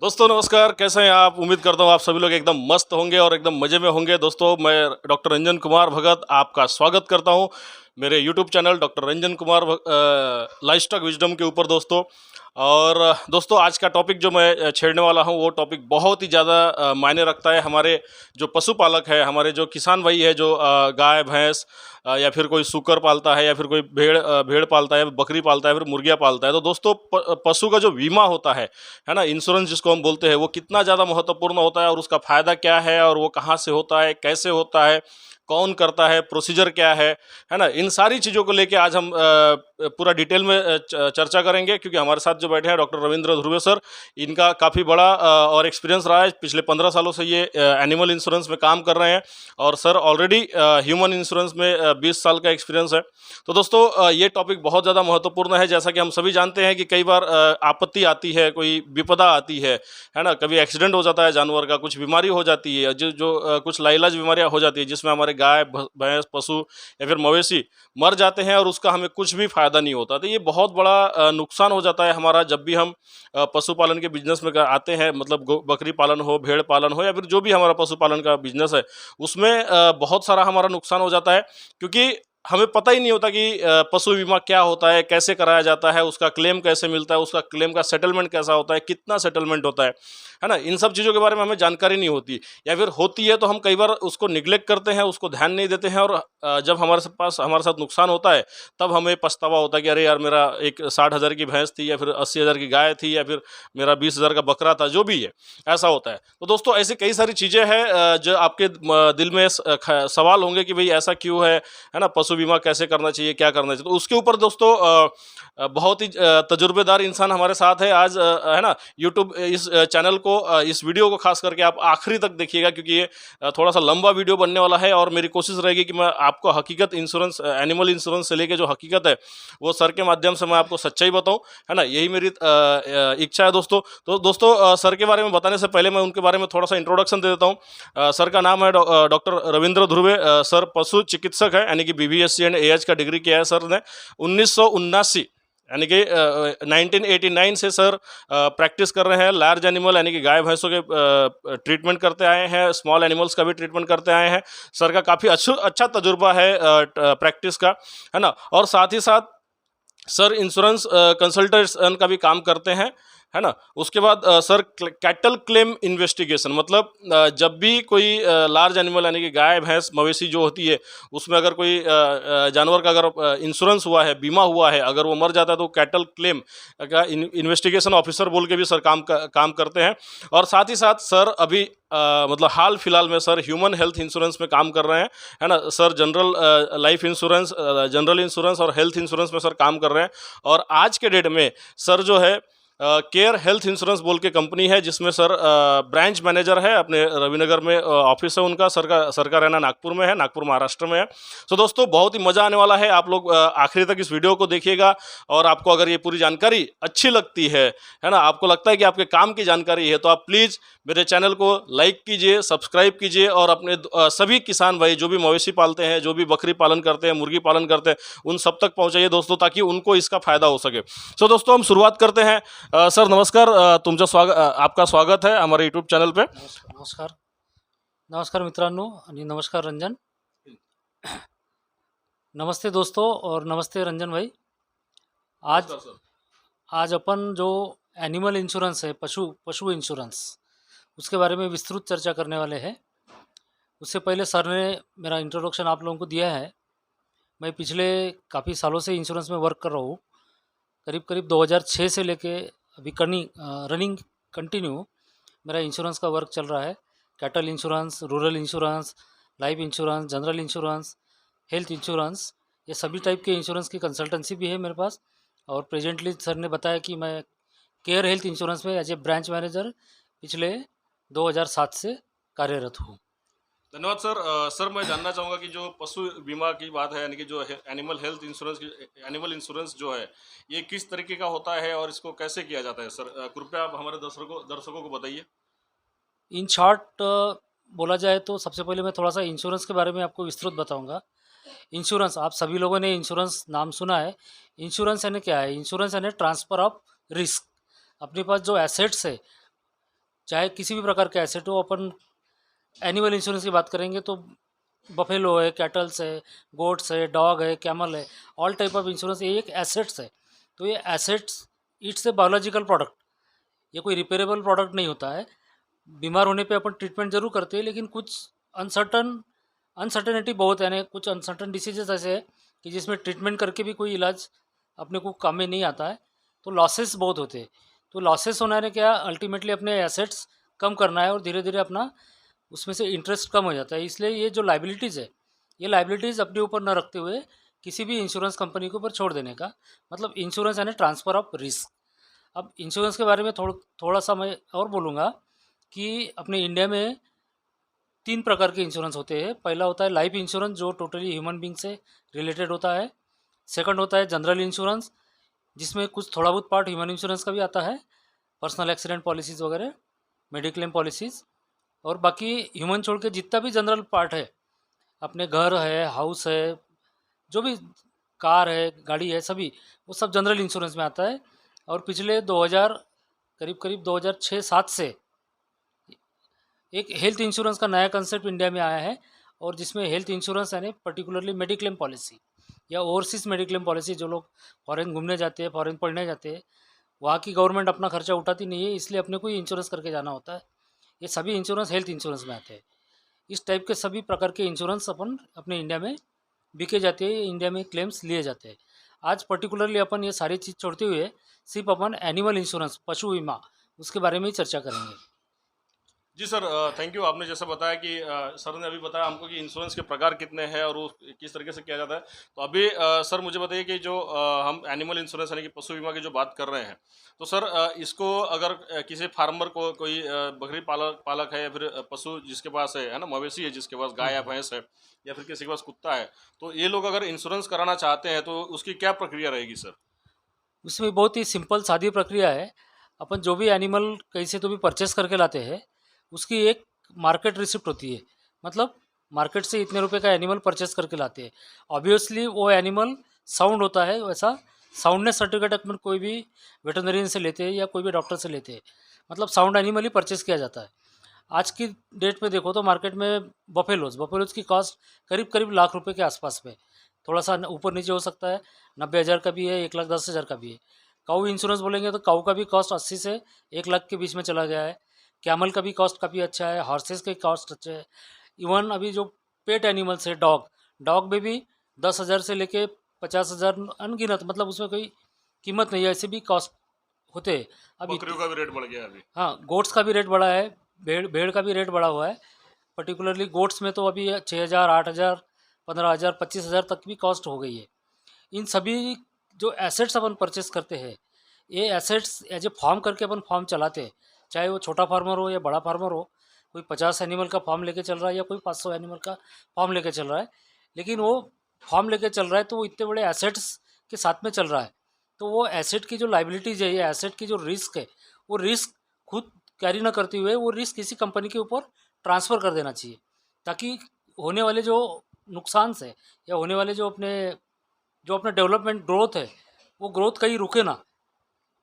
दोस्तों नमस्कार, कैसे हैं आप? उम्मीद करता हूँ आप सभी लोग एकदम मस्त होंगे और एकदम मज़े में होंगे। दोस्तों मैं डॉक्टर रंजन कुमार भगत आपका स्वागत करता हूँ मेरे YouTube channel doctor Ranjan Kumar lifestyle wisdom के ऊपर दोस्तों। और दोस्तों आज का टॉपिक जो मैं छेड़ने वाला हूँ वो टॉपिक बहुत ही ज़्यादा मायने रखता है हमारे जो पशुपालक है, हमारे जो किसान भाई है, जो गाय भैंस या फिर कोई सूकर पालता है या फिर कोई भेड़ पालता है, बकरी पालता है, फिर मुर्गियाँ पालता है। तो दोस्तों पशु का जो बीमा होता है ना, इंश्योरेंस जिसको हम बोलते हैं, वो कितना ज़्यादा महत्वपूर्ण होता है और उसका फ़ायदा क्या है और वो कहाँ से होता है, कैसे होता है, कौन करता है, प्रोसीजर क्या है ना। इन सारी चीज़ों को लेके आज हम पूरा डिटेल में चर्चा करेंगे, क्योंकि हमारे साथ जो बैठे हैं डॉक्टर रविंद्र ध्रुवे सर, इनका काफ़ी बड़ा और एक्सपीरियंस रहा है। पिछले 15 सालों से ये एनिमल इंश्योरेंस में काम कर रहे हैं और सर ऑलरेडी ह्यूमन इंश्योरेंस में 20 साल का एक्सपीरियंस है। तो दोस्तों ये टॉपिक बहुत ज़्यादा महत्वपूर्ण है। जैसा कि हम सभी जानते हैं कि कई बार आपत्ति आती है, कोई विपदा आती है ना, कभी एक्सीडेंट हो जाता है जानवर का, कुछ बीमारी हो जाती है, जो जो कुछ लाइलाज बीमारियां हो जाती है, जिसमें हमारे गाय भैंस पशु या फिर मवेशी मर जाते हैं और उसका हमें कुछ भी फायदा नहीं होता। तो ये बहुत बड़ा नुकसान हो जाता है हमारा, जब भी हम पशुपालन के बिजनेस में आते हैं। मतलब बकरी पालन हो, भेड़ पालन हो, या फिर जो भी हमारा पशुपालन का बिजनेस है, उसमें बहुत सारा हमारा नुकसान हो जाता है, क्योंकि हमें पता ही नहीं होता कि पशु बीमा क्या होता है, कैसे कराया जाता है, उसका क्लेम कैसे मिलता है, उसका क्लेम का सेटलमेंट कैसा होता है, कितना सेटलमेंट होता है ना। इन सब चीज़ों के बारे में हमें जानकारी नहीं होती, या फिर होती है तो हम कई बार उसको निग्लेक्ट करते हैं, उसको ध्यान नहीं देते हैं, और जब हमारे साथ नुकसान होता है, तब हमें पछतावा होता है कि अरे यार, मेरा एक 60,000 की भैंस थी, या फिर 80,000 की गाय थी, या फिर मेरा 20,000 का बकरा था, जो भी है, ऐसा होता है। तो दोस्तों ऐसी कई सारी चीज़ें हैं जो आपके दिल में सवाल होंगे कि भाई ऐसा क्यों है ना, पशु बीमा कैसे करना चाहिए, क्या करना चाहिए। तो उसके ऊपर दोस्तों बहुत ही तजुर्बेदार इंसान हमारे साथ है आज, है ना। यूट्यूब इस चैनल को, इस वीडियो को खास करके आप आखिरी तक देखिएगा, क्योंकि ये थोड़ा सा लंबा वीडियो बनने वाला है, और मेरी कोशिश रहेगी कि मैं आपको हकीकत इंश्योरेंस, एनिमल इंश्योरेंस से लेके जो हकीकत है, वो सर के माध्यम से मैं आपको सच्चाई बताऊं, है ना। यही मेरी इच्छा है दोस्तों। तो दोस्तों सर के बारे में बताने से पहले मैं उनके बारे में थोड़ा सा इंट्रोडक्शन दे देता हूँ। सर का नाम है डॉक्टर रविंद्र ध्रुवे। सर पशु चिकित्सक है, यानी कि BBSc एंड AH का डिग्री किया है सर ने 1979, यानी कि 1989 से सर प्रैक्टिस कर रहे हैं। लार्ज एनिमल यानी कि गाय भैंसों के ट्रीटमेंट करते आए हैं, स्मॉल एनिमल्स का भी ट्रीटमेंट करते आए हैं। सर का काफ़ी अच्छा तजुर्बा है प्रैक्टिस का, है ना। और साथ ही साथ सर इंश्योरेंस कंसल्टेशन का भी काम करते हैं, है ना। उसके बाद सर कैटल क्लेम इन्वेस्टिगेशन, मतलब जब भी कोई लार्ज एनिमल यानी कि गाय भैंस मवेशी जो होती है, उसमें अगर कोई जानवर का अगर इंश्योरेंस हुआ है, बीमा हुआ है, अगर वो मर जाता है, तो कैटल क्लेम का इन्वेस्टिगेशन ऑफिसर बोल के भी सर काम करते हैं। और साथ ही साथ सर अभी मतलब हाल फिलहाल में सर ह्यूमन हेल्थ इंश्योरेंस में काम कर रहे हैं, है ना। Sir general life insurance, general insurance और हेल्थ इंश्योरेंस में सर काम कर रहे हैं। और आज के डेट में सर जो है केयर हेल्थ इंश्योरेंस बोल के कंपनी है, जिसमें सर ब्रांच मैनेजर है। अपने रविनगर में ऑफिस है उनका। सर का रहना नागपुर में है, नागपुर महाराष्ट्र में है। तो दोस्तों बहुत ही मज़ा आने वाला है, आप लोग आखिरी तक इस वीडियो को देखिएगा। और आपको अगर ये पूरी जानकारी अच्छी लगती है ना, आपको लगता है कि आपके काम की जानकारी है, तो आप प्लीज़ मेरे चैनल को लाइक कीजिए, सब्सक्राइब कीजिए, और अपने सभी किसान भाई जो भी मवेशी पालते हैं, जो भी बकरी पालन करते हैं, मुर्गी पालन करते हैं, उन सब तक पहुँचाइए दोस्तों, ताकि उनको इसका फ़ायदा हो सके। सो दोस्तों हम शुरुआत करते हैं। सर नमस्कार, आपका स्वागत है हमारे यूट्यूब चॅनल पे। नमस्कार नमस्कार मित्रांनो आणि नमस्कार रंजन। नमस्ते दोस्तों और नमस्ते रंजन भाई। आज नमस्कार सर। आज अपन जो एनिमल इंश्योरेंस है, पशु पशु इंश्योरेंस, उसके बारे में विस्तृत चर्चा करने वाले हैं। उससे पहले सर ने मेरा इंट्रोडक्शन आप लोगों को दिया है। मैं पिछले काफ़ी सालों से इंश्योरेंस में वर्क कर रहा हूँ। करीब करीब 2006 से लेके अभी रनिंग कंटिन्यू मेरा इंश्योरेंस का वर्क चल रहा है। Cattle insurance, rural insurance, life insurance, general insurance, health insurance, ये सभी टाइप के इंश्योरेंस की कंसल्टेंसी भी है मेरे पास। और प्रेजेंटली सर ने बताया कि मैं केयर हेल्थ इंश्योरेंस में एज ए ब्रांच मैनेजर पिछले 2007 से कार्यरत हूँ। धन्यवाद सर। सर मैं जानना चाहूँगा कि जो पशु बीमा की बात है, यानी कि जो animal health insurance animal insurance जो है, ये किस तरीके का होता है और इसको कैसे किया जाता है सर? कृपया आप हमारे दर्शकों को बताइए। इन शॉर्ट बोला जाए तो सबसे पहले मैं थोड़ा सा इंश्योरेंस के बारे में आपको विस्तृत बताऊंगा। इंश्योरेंस, आप सभी लोगों ने इंश्योरेंस नाम सुना है। इंश्योरेंस यानी क्या है? इंश्योरेंस यानी ट्रांसफ़र ऑफ रिस्क। अपने पास जो एसेट्स है, चाहे किसी भी प्रकार के एसेट हो। अपन एनिमल इंश्योरेंस की बात करेंगे तो बफेलो है, कैटल्स है, गोट्स है, डॉग है, कैमल है, ऑल टाइप ऑफ इंश्योरेंस, ये एक एसेट्स है। तो ये assets it's a biological product, ये कोई रिपेयरेबल प्रोडक्ट नहीं होता है। बीमार होने पे अपन ट्रीटमेंट जरूर करते हैं, लेकिन कुछ अनसर्टेनिटी बहुत है, यानी कुछ अनसर्टन डिसीजेस ऐसे है कि जिसमें ट्रीटमेंट करके भी कोई इलाज अपने को काम में नहीं आता है, तो लॉसेस बहुत होते हैं। तो लॉसेस होना है क्या, अल्टीमेटली अपने एसेट्स कम करना है और धीरे धीरे अपना उसमें से इंटरेस्ट कम हो जाता है। इसलिए ये जो लाइबिलिटीज़ है, ये लाइबिलिटीज़ अपने ऊपर न रखते हुए किसी भी इंश्योरेंस कंपनी के ऊपर छोड़ देने का मतलब इंश्योरेंस यानी ट्रांसफ़र ऑफ रिस्क। अब इंश्योरेंस के बारे में थोड़ा सा मैं और बोलूँगा कि अपने इंडिया में 3 प्रकार के इंश्योरेंस होते हैं। पहला होता है लाइफ इंश्योरेंस, जो टोटली ह्यूमन बींग से रिलेटेड होता है। सेकंड होता है जनरल इंश्योरेंस, जिसमें कुछ थोड़ा बहुत पार्ट ह्यूमन इंश्योरेंस का भी आता है, पर्सनल एक्सीडेंट पॉलिसीज़ वगैरह, मेडिक्लेम पॉलिसीज़। और बाकी ह्यूमन छोड़ के जितना भी जनरल पार्ट है, अपने घर है, हाउस है, जो भी कार है, गाड़ी है, सभी वो सब जनरल इंश्योरेंस में आता है। और पिछले 2000 करीब 2006-07 से एक हेल्थ इंश्योरेंस का नया कंसेप्ट इंडिया में आया है, और जिसमें हेल्थ इंश्योरेंस यानी पर्टिकुलरली मेडिक्लेम पॉलिसी या ओवरसीज मेडिक्लेम पॉलिसी, जो लोग फॉरेन घूमने जाते हैं, फॉरेन पढ़ने जाते हैं, वहाँ की गवर्नमेंट अपना खर्चा उठाती नहीं है, इसलिए अपने को ही इंश्योरेंस करके जाना होता है। ये सभी इंश्योरेंस हेल्थ इंश्योरेंस में आते हैं। इस टाइप के सभी प्रकार के इंश्योरेंस अपन अपने इंडिया में बिके जाते हैं, इंडिया में क्लेम्स लिए जाते हैं। आज पर्टिकुलरली अपन ये सारी चीज़ छोड़ते हुए सिर्फ अपन एनिमल इंश्योरेंस, पशु बीमा, उसके बारे में ही चर्चा करेंगे। जी सर, थैंक यू। आपने जैसा बताया कि सर ने अभी बताया हमको कि इंश्योरेंस के प्रकार कितने हैं और वो किस तरीके से किया जाता है। तो अभी सर मुझे बताइए कि जो हम एनिमल इंश्योरेंस यानी कि पशु बीमा की जो बात कर रहे हैं, तो सर इसको अगर किसी फार्मर को कोई बकरी पालक पालक है या फिर पशु जिसके पास है ना, मवेशी है जिसके पास गाय या भैंस है या फिर किसी के पास कुत्ता है, तो ये लोग अगर इंश्योरेंस कराना चाहते हैं तो उसकी क्या प्रक्रिया रहेगी सर? उसमें बहुत ही सिंपल सादी प्रक्रिया है। अपन जो भी एनिमल कहीं से तो भी परचेस करके लाते हैं, उसकी एक मार्केट रिसिप्ट होती है। मतलब मार्केट से इतने रुपए का एनिमल परचेस करके लाते हैं। ऑब्वियसली वो एनिमल साउंड होता है, वैसा साउंडनेस सर्टिफिकेट अपन कोई भी वेटरनरियन से लेते हैं या कोई भी डॉक्टर से लेते हैं, मतलब साउंड एनिमल ही परचेस किया जाता है। आज की डेट में देखो तो मार्केट में बफेलोज की कॉस्ट करीब करीब लाख रुपए के आसपास में, थोड़ा सा ऊपर नीचे हो सकता है, 90,000 का भी है, 1,10,000 का भी है। काऊ इंश्योरेंस बोलेंगे तो काऊ का भी कॉस्ट 80 से 1 लाख के बीच में चला गया है। कैमल का भी कॉस्ट काफ़ी अच्छा है, हॉर्सेस के कॉस्ट अच्छे है। इवन अभी जो पेट एनिमल्स है, डॉग में भी 10,000 से लेके 50,000 अनगिनत, मतलब उसमें कोई कीमत नहीं है, ऐसे भी कॉस्ट होते हैं। अब बकरियों का भी रेट बढ़ गया है अभी। हाँ, गोट्स का भी रेट बढ़ा है, भेड़ का भी रेट बढ़ा हुआ है। पर्टिकुलरली गोट्स में तो अभी 6,000, 8,000, 15,000, 25,000 तक भी कॉस्ट हो गई है। इन सभी जो एसेट्स अपन परचेस करते हैं, ये एसेट्स एज ए फार्म करके अपन फार्म चलाते हैं, चाहे वो छोटा फार्मर हो या बड़ा फार्मर हो। कोई 50 एनिमल का फार्म लेके चल रहा है या कोई 500 एनिमल का फार्म लेके चल रहा है, लेकिन वो फार्म लेके चल रहा है तो वो इतने बड़े एसेट्स के साथ में चल रहा है। तो वो एसेट की जो लाइबिलिटीज़ है या एसेट की जो रिस्क है, वो रिस्क खुद कैरी ना करते हुए वो रिस्क किसी कंपनी के ऊपर ट्रांसफ़र कर देना चाहिए, ताकि होने वाले जो नुकसान है या होने वाले जो अपना डेवलपमेंट ग्रोथ है, वो ग्रोथ कहीं रुके ना,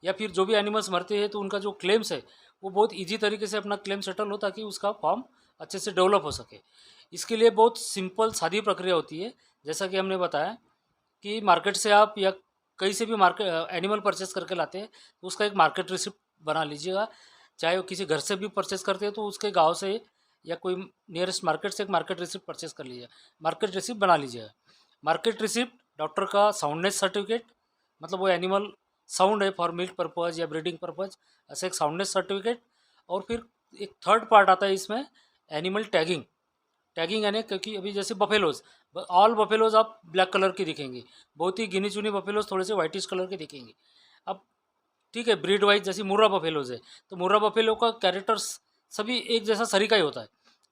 या फिर जो भी एनिमल्स मरते हैं तो उनका जो क्लेम्स है वो बहुत इजी तरीके से अपना क्लेम सेटल हो, ताकि उसका फार्म अच्छे से डेवलप हो सके। इसके लिए बहुत सिंपल सादी प्रक्रिया होती है। जैसा कि हमने बताया कि मार्केट से आप या कहीं से भी मार्केट एनिमल परचेस करके लाते हैं तो उसका एक मार्केट रिसिप्ट बना लीजिएगा। चाहे वो किसी घर से भी परचेस करते हैं तो उसके गांव से या कोई नियरेस्ट मार्केट से एक मार्केट रिसिप्ट परचेस कर लीजिए, मार्केट रिसिप्ट बना लीजिएगा। मार्केट रिसिप्ट, डॉक्टर का साउंडनेस सर्टिफिकेट, मतलब वो एनिमल साउंड है फॉर मिल्क पर्पज़ या ब्रीडिंग पर्पज़, ऐसे एक साउंडनेस सर्टिफिकेट। और फिर एक थर्ड पार्ट आता है इसमें, एनिमल टैगिंग यानी, क्योंकि अभी जैसे बफेलोज, ऑल बफेलोज आप ब्लैक कलर की दिखेंगी, बहुत ही गिनी चुनी बफेलोज थोड़े से वाइटिश कलर के दिखेंगी। अब ठीक है, ब्रीड वाइज जैसे मुर्रा बफेलोज है, तो मुर्रा बफेलो का कैरेक्टर्स सभी एक जैसा सरीका ही होता है।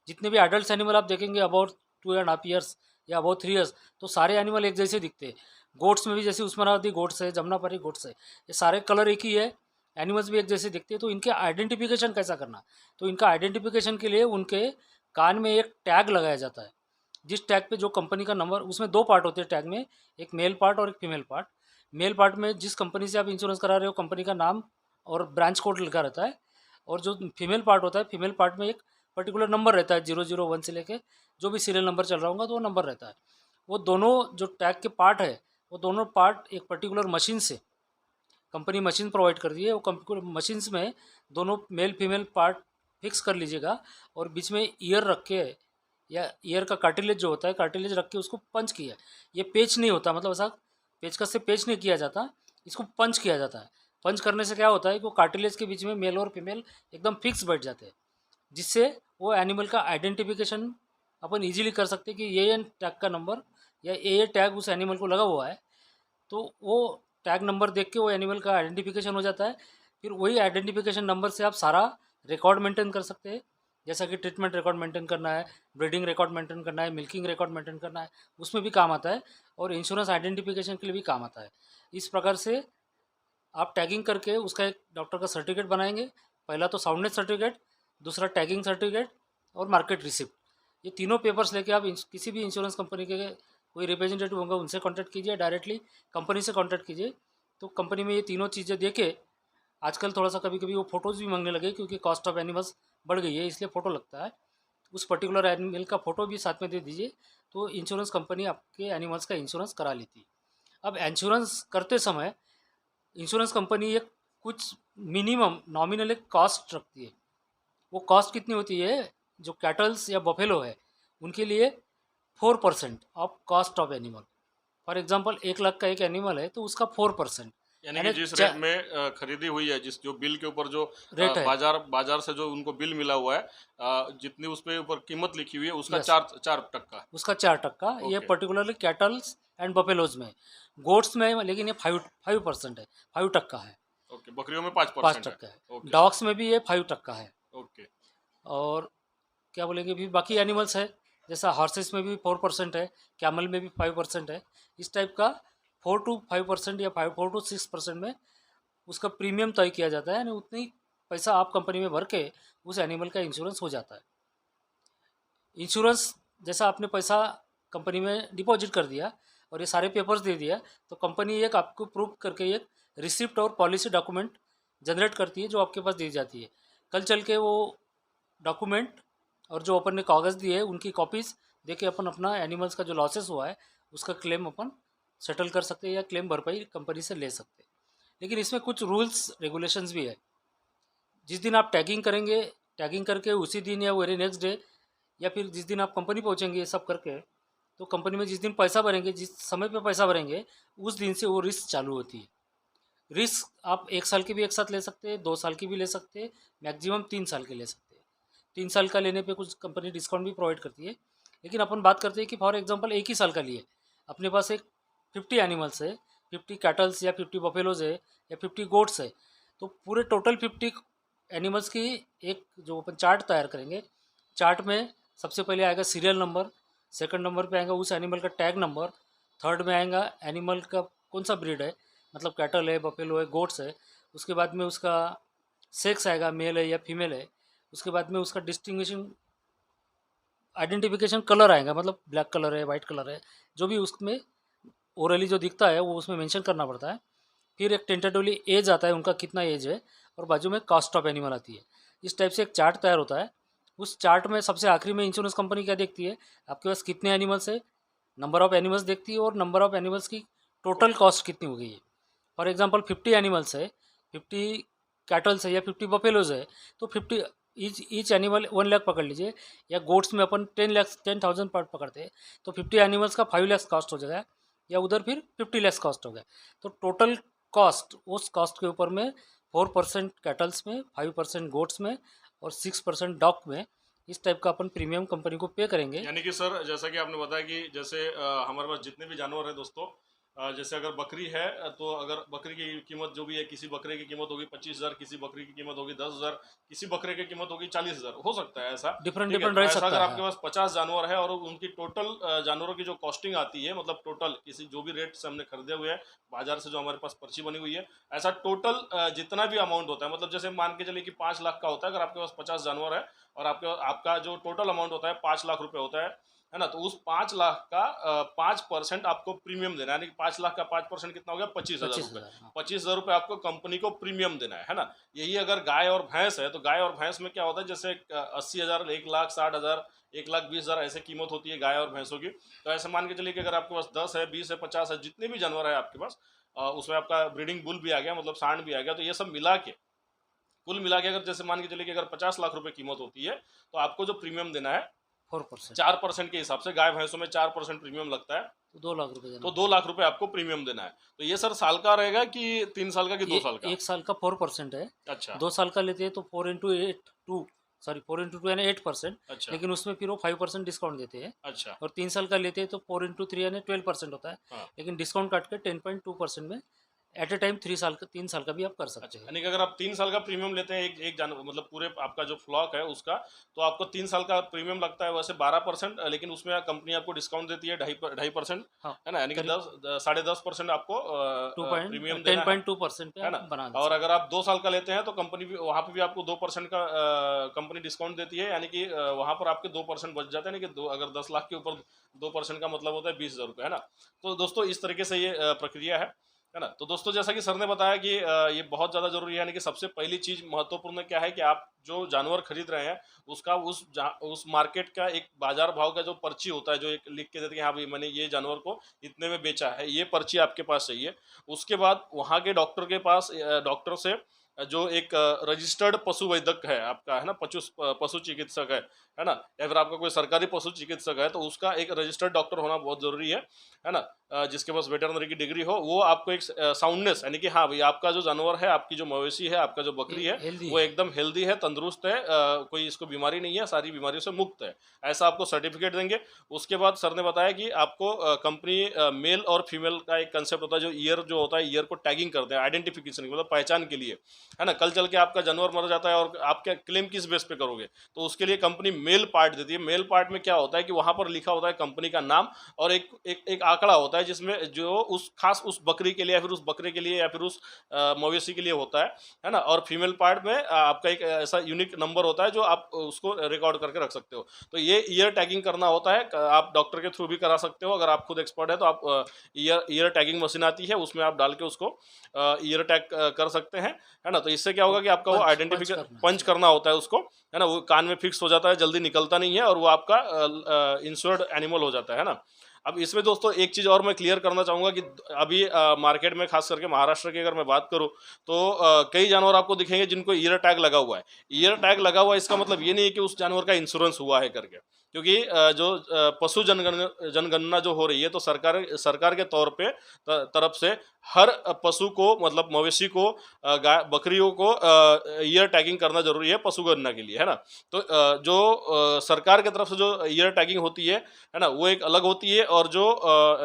जितने भी एडल्ट एनिमल आप देखेंगे अबाउट 2.5 ईयर्स या अबाउट 3 ईयर्स, तो सारे एनिमल एक जैसे दिखते हैं। गोट्स में भी जैसे उस्मानाबादी गोट्स है, जमुनापारी गोट्स है, ये सारे कलर एक ही है, एनिमल्स भी एक जैसे दिखते हैं। तो इनके आइडेंटिफिकेशन कैसा करना, तो इनका आइडेंटिफिकेशन के लिए उनके कान में एक टैग लगाया जाता है, जिस टैग पे जो कंपनी का नंबर, उसमें 2 पार्ट होते हैं टैग में, एक मेल पार्ट और एक फीमेल पार्ट। मेल पार्ट में जिस कंपनी से आप इंश्योरेंस करा रहे हो कंपनी का नाम और ब्रांच कोड लिखा रहता है, और जो फीमेल पार्ट होता है, फीमेल पार्ट में एक पर्टिकुलर नंबर रहता है, 001 से लेके जो भी सीरियल नंबर चल रहा होगा तो वो नंबर रहता है। वो दोनों जो टैग के पार्ट है, वो दोनों पार्ट एक पर्टिकुलर मशीन से, कंपनी मशीन प्रोवाइड कर दी है, वो कंप्यूटर मशीन्स में दोनों मेल फीमेल पार्ट फिक्स कर लीजिएगा, और बीच में ईयर रख के, या ईयर का कार्टिलेज जो होता है, कार्टिलेज रख के उसको पंच किया। ये पेच नहीं होता, मतलब ऐसा पेचकस से पेच नहीं किया जाता, इसको पंच किया जाता है। पंच करने से क्या होता है कि वो कार्टिलेज के बीच में मेल और फीमेल एकदम फिक्स बैठ जाते हैं, जिससे वो एनिमल का आइडेंटिफिकेशन अपन इजीली कर सकते हैं कि ये टैग का नंबर या ये टैग उस एनिमल को लगा हुआ है। तो वो टैग नंबर देख के वो एनिमल का आइडेंटिफिकेशन हो जाता है। फिर वही आइडेंटिफिकेशन नंबर से आप सारा रिकॉर्ड मेंटेन कर सकते हैं, जैसा कि ट्रीटमेंट रिकॉर्ड मेंटेन करना है, ब्रीडिंग रिकॉर्ड मेंटेन करना है, मिल्किंग रिकॉर्ड मेंटेन करना है, उसमें भी काम आता है, और इंश्योरेंस आइडेंटिफिकेशन के लिए भी काम आता है। इस प्रकार से आप टैगिंग करके उसका एक डॉक्टर का सर्टिफिकेट बनाएंगे। पहला तो साउंडनेस सर्टिफिकेट, दूसरा टैगिंग सर्टिफिकेट, और मार्केट रिसिप्ट। ये तीनों पेपर्स लेके आप किसी भी इंश्योरेंस कंपनी के कोई रिप्रेजेंटेटिव होंगे उनसे कांटेक्ट कीजिए, डायरेक्टली कंपनी से कांटेक्ट कीजिए। तो कंपनी में ये तीनों चीज़ें दे के, आजकल थोड़ा सा कभी कभी वो फ़ोटोज़ भी मांगने लगे, क्योंकि कॉस्ट ऑफ एनिमल्स बढ़ गई है, इसलिए फ़ोटो लगता है। उस पर्टिकुलर एनिमल का फ़ोटो भी साथ में दे दीजिए, तो इंश्योरेंस कंपनी आपके एनिमल्स का इंश्योरेंस करा लेती है। अब इंश्योरेंस करते समय इंश्योरेंस कंपनी एक कुछ मिनिमम नॉमिनल एक कॉस्ट रखती है। वो कॉस्ट कितनी होती है? जो कैटल्स या बफेलो है उनके लिए 4% of cost of animal. For example 1 lakh का एक एनिमल है तो उसका 4%, यानी कि जिस रेट में खरीदी हुई है, जिस जो बिल के ऊपर जो रेट है। बाजार से जो उनको बिल मिला हुआ है, जितनी उस पे ऊपर कीमत लिखी हुई है उसका Yes. 4% उसका 4%। ये okay particularly kettles and buffaloes में। गोट्स में लेकिन ये 5% है, 5% है, ओके। बकरियों में 5% 5% है। है। Okay sir. डॉग्स में भी ये 5% है। ओके और क्या बोलेंगे, भी बाकी एनिमल्स है, जैसा हॉर्सेस में भी 4% है, कैमल में भी 5% है। इस टाइप का 4 to 5% या 4 to 6% में उसका प्रीमियम तय किया जाता है, यानी उतनी पैसा आप कंपनी में भर के उस एनिमल का इंश्योरेंस हो जाता है। इंश्योरेंस जैसा आपने पैसा कंपनी में डिपॉजिट कर दिया और ये सारे पेपर्स दे दिया, तो कंपनी एक आपको प्रूव करके एक रिसिप्ट और पॉलिसी डॉक्यूमेंट जनरेट करती है, जो आपके पास दी जाती है। कल चल के वो डॉक्यूमेंट और जो अपन ने कागज़ दिए हैं उनकी कॉपीज़ देके अपन अपना एनिमल्स का जो लॉसेस हुआ है उसका क्लेम अपन सेटल कर सकते हैं, या क्लेम भरपाई कंपनी से ले सकते हैं। लेकिन इसमें कुछ रूल्स रेगुलेशंस भी है। जिस दिन आप टैगिंग करेंगे, टैगिंग करके उसी दिन या वेरी नेक्स्ट डे, या फिर जिस दिन आप कंपनी पहुंचेंगे ये सब करके, तो कंपनी में जिस दिन पैसा भरेंगे, जिस समय पे पैसा भरेंगे, उस दिन से वो रिस्क चालू होती है। रिस्क आप 1 साल की भी एक साथ ले सकते हैं, 2 साल की भी ले सकते हैं, मैक्सिमम 3 साल के ले सकते हैं। 3 साल का लेने पे कुछ कंपनी डिस्काउंट भी प्रोवाइड करती है। लेकिन अपन बात करते हैं कि फॉर एग्जांपल 1 ही साल का लिए अपने पास एक 50 एनिमल्स है, 50 कैटल्स या 50 बफेलोज है या 50 गोट्स है, तो पूरे टोटल 50 एनिमल्स की एक जो अपन चार्ट तैयार करेंगे। चार्ट में सबसे पहले आएगा सीरियल नंबर, सेकंड नंबर पे आएगा उस एनिमल का टैग नंबर, थर्ड में आएगा एनिमल का कौन सा ब्रीड है, मतलब कैटल है, बफेलो है, गोट्स है। उसके बाद में उसका सेक्स आएगा, मेल है या फीमेल है। उसके बाद में उसका डिस्टिंग्विशिंग आइडेंटिफिकेशन कलर आएगा, मतलब ब्लैक कलर है, वाइट कलर है, जो भी उसमें ओरली जो दिखता है वो उसमें मेंशन करना पड़ता है। फिर एक टेंटेटिवली एज आता है, उनका कितना एज है, और बाजू में कॉस्ट ऑफ एनिमल आती है। इस टाइप से एक चार्ट तैयार होता है। उस चार्ट में सबसे आखिरी में इंश्योरेंस कंपनी क्या देखती है, आपके पास कितने एनिमल्स है, नंबर ऑफ एनिमल्स देखती है, और नंबर ऑफ एनिमल्स की टोटल कॉस्ट कितनी हो गई है। फॉर एग्जांपल 50 एनिमल्स है, 50 कैटल्स है या 50 बफेलोज है, तो 50 ईच एनिमल 1 लाख पकड़ लीजिए, या गोट्स में अपन 10,000 पार्ट पकड़ते हैं, तो 50 एनिमल्स का 5 लाख कॉस्ट हो जाएगा, या उधर फिर 50 लाख कॉस्ट हो गया। तो टोटल कॉस्ट, उस कॉस्ट के ऊपर में 4% कैटल्स में, 5% गोट्स में और 6% डॉग में, इस टाइप का अपन प्रीमियम कंपनी को पे करेंगे। यानी कि सर, जैसा कि आपने बताया कि जैसे हमारे पास जितने भी जानवर हैं दोस्तों, जैसे अगर बकरी है, तो अगर बकरी की कीमत जो भी है, किसी बकरे की कीमत होगी 25,000, किसी बकरी की कीमत होगी 10,000, किसी बकरे की कीमत होगी 40,000, हो सकता है ऐसा। डिफरेंट ठीक है, डिफरेंट तो रह ऐसा सकता अगर है। आपके पास 50 जानवर है और उनकी टोटल जानवरों की जो कॉस्टिंग आती है, मतलब टोटल किसी जो भी रेट से हमने खरीदे हुए हैं बाजार से, जो हमारे पास पर्ची बनी हुई है, ऐसा टोटल जितना भी अमाउंट होता है, मतलब जैसे मान के चलिए कि 5 लाख का होता है, अगर आपके पास 50 जानवर है और आपका जो टोटल अमाउंट होता है 5 लाख रुपए होता है, है ना, तो उस 5 लाख का 5% आपको प्रीमियम देना है, यानी कि 5 लाख का 5% कितना हो गया, 25,000 25,000 रुपये। हाँ 25,000 रुपये आपको कंपनी को प्रीमियम देना है ना। यही अगर गाय और भैंस है, तो गाय और भैंस में क्या होता है, जैसे 80,000, 1,60,000, 1,20,000 ऐसे कीमत होती है गाय और भैंसों की। तो ऐसे मान के चलिए कि अगर आपके पास 10 है, 20 है, 50 है, जितने भी जानवर है आपके पास, उसमें आपका ब्रीडिंग बुल भी आ गया, मतलब सांड भी आ गया, तो ये सब मिला के, कुल मिला के अगर जैसे मान के चलिए कि अगर 50 लाख रुपए कीमत होती है, तो आपको जो प्रीमियम देना है 4%। 4% के हिसाब से, गाय भैंसों में 4% प्रीमियम लगता है, तो 2 लाख रुपए देना तो 2 लाख रुपए आपको प्रीमियम देना है। तो ये सर साल का रहेगा कि 3 साल का कि 2 साल का? 1 साल का 4% है। अच्छा 2 साल का लेते हैं तो 4 इंटू 8 2 सॉरी 4 इंटू 2 यानी 8%। अच्छा लेकिन उसमें फिर वो 5% डिस्काउंट देते हैं। अच्छा। और 3 साल का लेते हैं तो 4 इंटू 3 यानी 12% होता है। हाँ लेकिन डिस्काउंट काट के 10.2% में एट ए टाइम 3 साल का भी आप कर सकते अच्छा, हैं। यानी कि अगर आप 3 साल का प्रीमियम लेते हैं, एक एक जानवर मतलब पूरे आपका जो फ्लॉक है उसका, तो आपको 3 साल का प्रीमियम लगता है वैसे 12%, लेकिन उसमें कंपनी आपको डिस्काउंट देती है 2.5%, हाँ है ना, यानी कि करीब 10.5% आपको प्रीमियम देना है 10.2% पे है ना। आप बना और सकते अगर आप 2 साल का लेते हैं, तो कंपनी भी वहाँ पे भी आपको 2% का कंपनी डिस्काउंट देती है, यानी कि वहाँ पर आपके 2% बच जाते हैं, यानी कि अगर 10 लाख के ऊपर 2% का मतलब होता है 20,000 रुपये, है ना। तो दोस्तों इस तरीके से ये प्रक्रिया है ना। तो दोस्तों जैसा कि सर ने बताया कि ये बहुत ज़्यादा जरूरी है, यानी कि सबसे पहली चीज़ महत्वपूर्ण क्या है कि आप जो जानवर खरीद रहे हैं, उसका उस मार्केट का एक बाजार भाव का जो पर्ची होता है, जो एक लिख के देते हैं कि हाँ भाई मैंने ये जानवर को इतने में बेचा है, ये पर्ची आपके पास चाहिए। उसके बाद वहाँ के डॉक्टर के पास, डॉक्टर से जो एक रजिस्टर्ड पशु वैद्यक है आपका, है ना, पशु चिकित्सक है ना, या फिर आपका कोई सरकारी पशु चिकित्सक है, तो उसका एक रजिस्टर्ड डॉक्टर होना बहुत जरूरी है ना, जिसके पास वेटरनरी की डिग्री हो। वो आपको एक साउंडनेस, यानी कि हाँ भाई आपका जो जानवर है, आपकी जो मवेशी है, आपका जो बकरी है, हेल्दी वो है। एकदम हेल्दी है, तंदुरुस्त है, कोई इसको बीमारी नहीं है, सारी बीमारियों से मुक्त है, ऐसा आपको सर्टिफिकेट देंगे। उसके बाद सर ने बताया कि आपको कंपनी मेल और फीमेल का एक कंसेप्ट होता है, जो ईयर जो होता है, ईयर को टैगिंग करते हैं आइडेंटिफिकेशन, मतलब पहचान के लिए, है ना। कल चल के आपका जानवर मर जाता है और आप क्या क्लेम किस बेस पे करोगे, तो उसके लिए कंपनी मेल पार्ट देती है। मेल पार्ट में क्या होता है कि वहां पर लिखा होता है कंपनी का नाम, और एक आंकड़ा होता है जिसमें जो उस खास उस बकरी के लिए, या फिर उस बकरे के लिए, या फिर उस मवेशी के लिए होता है ना। और फीमेल पार्ट में आपका एक ऐसा यूनिक नंबर होता है जो आप उसको रिकॉर्ड करके रख सकते हो। तो ये ईयर टैगिंग करना होता है, आप डॉक्टर के थ्रू भी करा सकते हो, अगर आप खुद एक्सपर्ट है तो आप ईयर टैगिंग मशीन आती है, उसमें आप डाल के उसको ईयर टैग कर सकते हैं, है ना। तो इससे क्या होगा कि आपका वो पंच आइडेंटिफिकेशन करना है पंच उसको। करना होता है उसको, है ना, वो कान में फिक्स हो जाता है, जल्दी निकलता नहीं है, और वो आपका इंश्योर्ड एनिमल हो जाता है ना। अब इसमें दोस्तों एक चीज़ और मैं क्लियर करना चाहूँगा कि अभी मार्केट में खास करके महाराष्ट्र की अगर मैं बात करूँ, तो कई जानवर आपको दिखेंगे जिनको ईयर टैग लगा हुआ है। ईयर टैग लगा हुआ है, इसका मतलब ये नहीं है कि उस जानवर का इंश्योरेंस हुआ है करके, क्योंकि जो पशु जनगणना जो हो रही है, तो सरकार के तौर पे तरफ से हर पशु को, मतलब मवेशी को, गाय बकरियों को ईयर टैगिंग करना जरूरी है पशु गणना के लिए, है ना। तो जो सरकार की तरफ से जो ईयर टैगिंग होती है ना, वो एक अलग होती है, और जो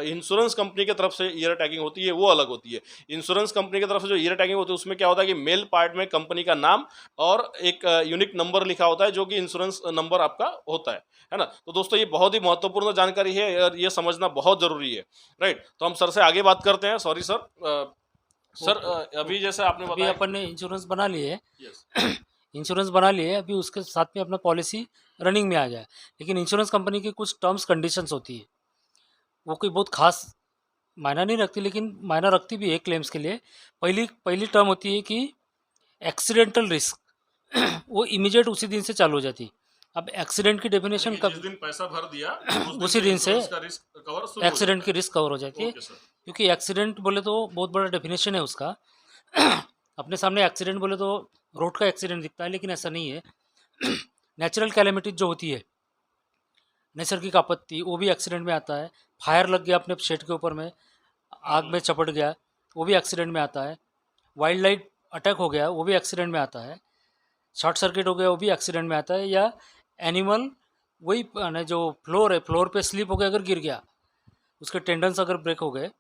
इंश्योरेंस कंपनी की तरफ से ईयर टैगिंग होती है वो अलग होती है। इंश्योरेंस कंपनी की तरफ से जो ईयर टैगिंग होती है, उसमें क्या होता है कि मेल पार्ट में कंपनी का नाम और एक यूनिक नंबर लिखा होता है, जो कि इंश्योरेंस नंबर आपका होता है ना। तो दोस्तों ये बहुत ही महत्वपूर्ण जानकारी है, और ये समझना बहुत जरूरी है, राइट। तो हम सर से आगे बात करते हैं। सॉरी सर, सर अभी जैसे आपने अभी बताया, अपन ने इंश्योरेंस बना लिए यस इंश्योरेंस बना लिए, अभी उसके साथ में अपना पॉलिसी रनिंग में आ गया है। लेकिन इंश्योरेंस कंपनी की कुछ टर्म्स कंडीशंस होती है, वो कोई बहुत खास मायना नहीं रखती, लेकिन मायना रखती भी है क्लेम्स के लिए। पहली पहली टर्म होती है कि एक्सीडेंटल रिस्क वो इमीडिएट उसी दिन से चालू हो जाती है। अब एक्सीडेंट की यानी डेफिनेशन कि जिस कब दिन पैसा भर दिया उस उसी दिन से इंश्योरेंस का रिस्क कवर शुरू हो एक्सीडेंट जाता की रिस्क कवर हो जाती है। है। Okay sir. क्योंकि एक्सीडेंट बोले तो बहुत बड़ा डेफिनेशन है उसका। अपने सामने एक्सीडेंट बोले तो रोड का एक्सीडेंट दिखता है, लेकिन ऐसा नहीं है। नेचुरल कैलेमिटीज जो होती है, नैसर्गिक आपत्ति, वो भी एक्सीडेंट में आता है। फायर लग गया अपने शेड के ऊपर में, आग में चपट गया, वो भी एक्सीडेंट में आता है। वाइल्ड लाइफ अटैक हो गया, वो भी एक्सीडेंट में आता है। शॉर्ट सर्किट हो गया, वो भी एक्सीडेंट में आता है। या एनिमल वही जो फ्लोर है, फ्लोर पे स्लिप हो गया, अगर गिर गया, उसके टेंडन्स अगर ब्रेक हो गए,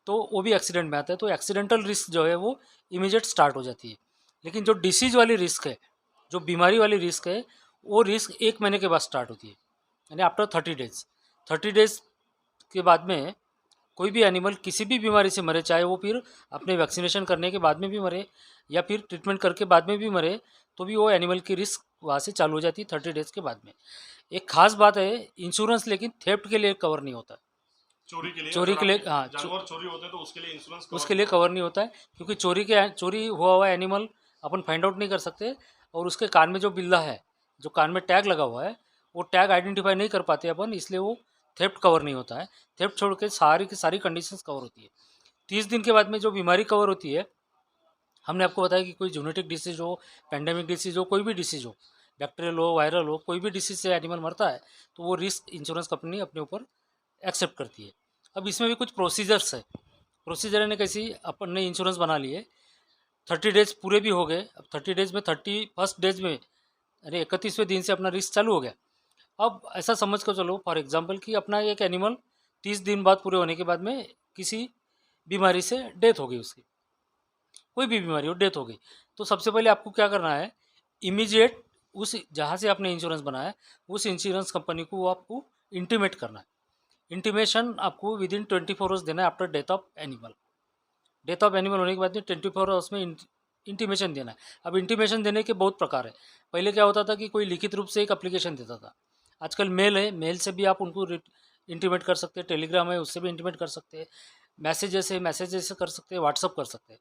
तो वो भी एक्सीडेंट में आता है। तो एक्सीडेंटल रिस्क जो है वो इमीडिएट स्टार्ट हो जाती है। लेकिन जो डिसीज वाली रिस्क है, जो बीमारी वाली रिस्क है, वो रिस्क 1 महीने के बाद स्टार्ट होती है, यानी आफ्टर 30 डेज। 30 डेज के बाद में कोई भी एनिमल किसी भी बीमारी से मरे, चाहे वो फिर अपने वैक्सीनेशन करने के बाद में भी मरे, या फिर ट्रीटमेंट करके बाद में भी मरे, तो भी वो एनिमल की रिस्क वहाँ से चालू हो जाती है 30 डेज़ के बाद में। एक ख़ास बात है, इंश्योरेंस लेकिन थेफ्ट के लिए कवर नहीं होता। चोरी के लिए, चोरी अगर के लिए, आपके हाँ, जानवर चोरी होते हैं तो उसके लिए इंश्योरेंस कवर उसके नहीं लिए होता। कवर नहीं होता है, क्योंकि चोरी हुआ एनिमल अपन फाइंड आउट नहीं कर सकते, और उसके कान में जो बिल्ला है, जो कान में टैग लगा हुआ है, वो टैग आइडेंटिफाई नहीं कर पाते अपन, इसलिए वो थेफ्ट कवर नहीं होता है। थेफ्ट छोड़ के सारी की सारी कंडीशंस कवर होती है। 30 दिन के बाद में जो बीमारी कवर होती है, हमने आपको बताया कि कोई जेनेटिक डिसीज हो, पेंडेमिक डिसीज हो, कोई भी डिसीज हो, बैक्टीरियल हो, वायरल हो, कोई भी डिसीज से एनिमल मरता है, तो वो रिस्क इंश्योरेंस कंपनी अपने ऊपर एक्सेप्ट करती है। अब इसमें भी कुछ प्रोसीजर्स है। प्रोसीजर यानी कैसी, अपन ने इंश्योरेंस बना लिए, 30 डेज पूरे भी हो गए, अब 30 डेज में 31st डेज में, अरे 31वें दिन से अपना रिस्क चालू हो गया। अब ऐसा समझ कर चलो फॉर एग्जांपल कि अपना एक एनिमल 30 दिन बाद पूरे होने के बाद में किसी बीमारी से डेथ हो गई, उसकी कोई भी बीमारी हो, डेथ हो गई, तो सबसे पहले आपको क्या करना है, इमीडिएट उस जहाँ से आपने इंश्योरेंस बनाया है उस इंश्योरेंस कंपनी को वो आपको इंटीमेट करना है। इंटीमेशन आपको विद इन 24 आवर्स देना है after death of animal. Death of animal होने के बाद में 24 आवर्स में इंटीमेशन देना है। अब इंटीमेशन देने के बहुत प्रकार है। पहले क्या होता था कि कोई लिखित रूप से एक एप्लीकेशन देता था, आजकल मेल है, मेल से भी आप उनको इंटीमेट कर सकते हैं, टेलीग्राम है उससे भी इंटीमेट कर सकते हैं, मैसेजेस से कर सकते हैं, व्हाट्सअप कर सकते हैं,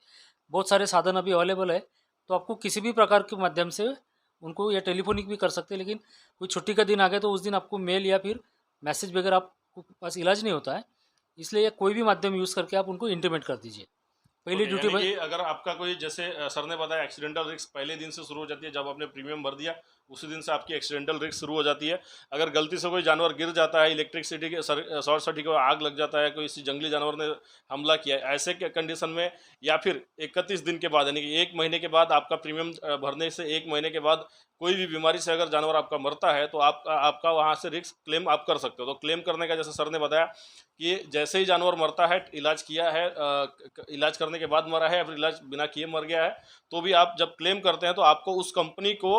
बहुत सारे साधन अभी अवेलेबल है। तो आपको किसी भी प्रकार के माध्यम से उनको, या टेलीफोनिक भी कर सकते हैं, लेकिन कोई छुट्टी का दिन आ गया तो उस दिन आपको मेल या फिर मैसेज वगैरह आपको पास इलाज नहीं होता है, इसलिए कोई भी माध्यम यूज़ करके आप उनको इंटीमेट कर दीजिए। पहली ओके, ड्यूटी यानी कि अगर आपका कोई, जैसे सर ने बताया, एक्सीडेंटल रिस्क पहले दिन से शुरू हो जाती है, जब आपने प्रीमियम भर दिया उसी दिन से आपकी एक्सीडेंटल रिस्क शुरू हो जाती है। अगर गलती से कोई जानवर गिर जाता है, इलेक्ट्रिसिटी के शॉर्ट सर्किट को आग लग जाता है, कोई किसी जंगली जानवर ने हमला किया है, ऐसे के कंडीशन में, या फिर 31 दिन के बाद, यानी कि 1 महीने के बाद, आपका प्रीमियम भरने से 1 महीने के बाद कोई भी बीमारी से अगर जानवर आपका मरता है, तो आपका आपका वहाँ से रिस्क क्लेम आप कर सकते हो। तो क्लेम करने का, जैसे सर ने बताया कि जैसे ही जानवर मरता है, इलाज किया है, इलाज करने के बाद मरा है या फिर इलाज बिना किए मर गया है, तो भी आप जब क्लेम करते हैं तो आपको उस कंपनी को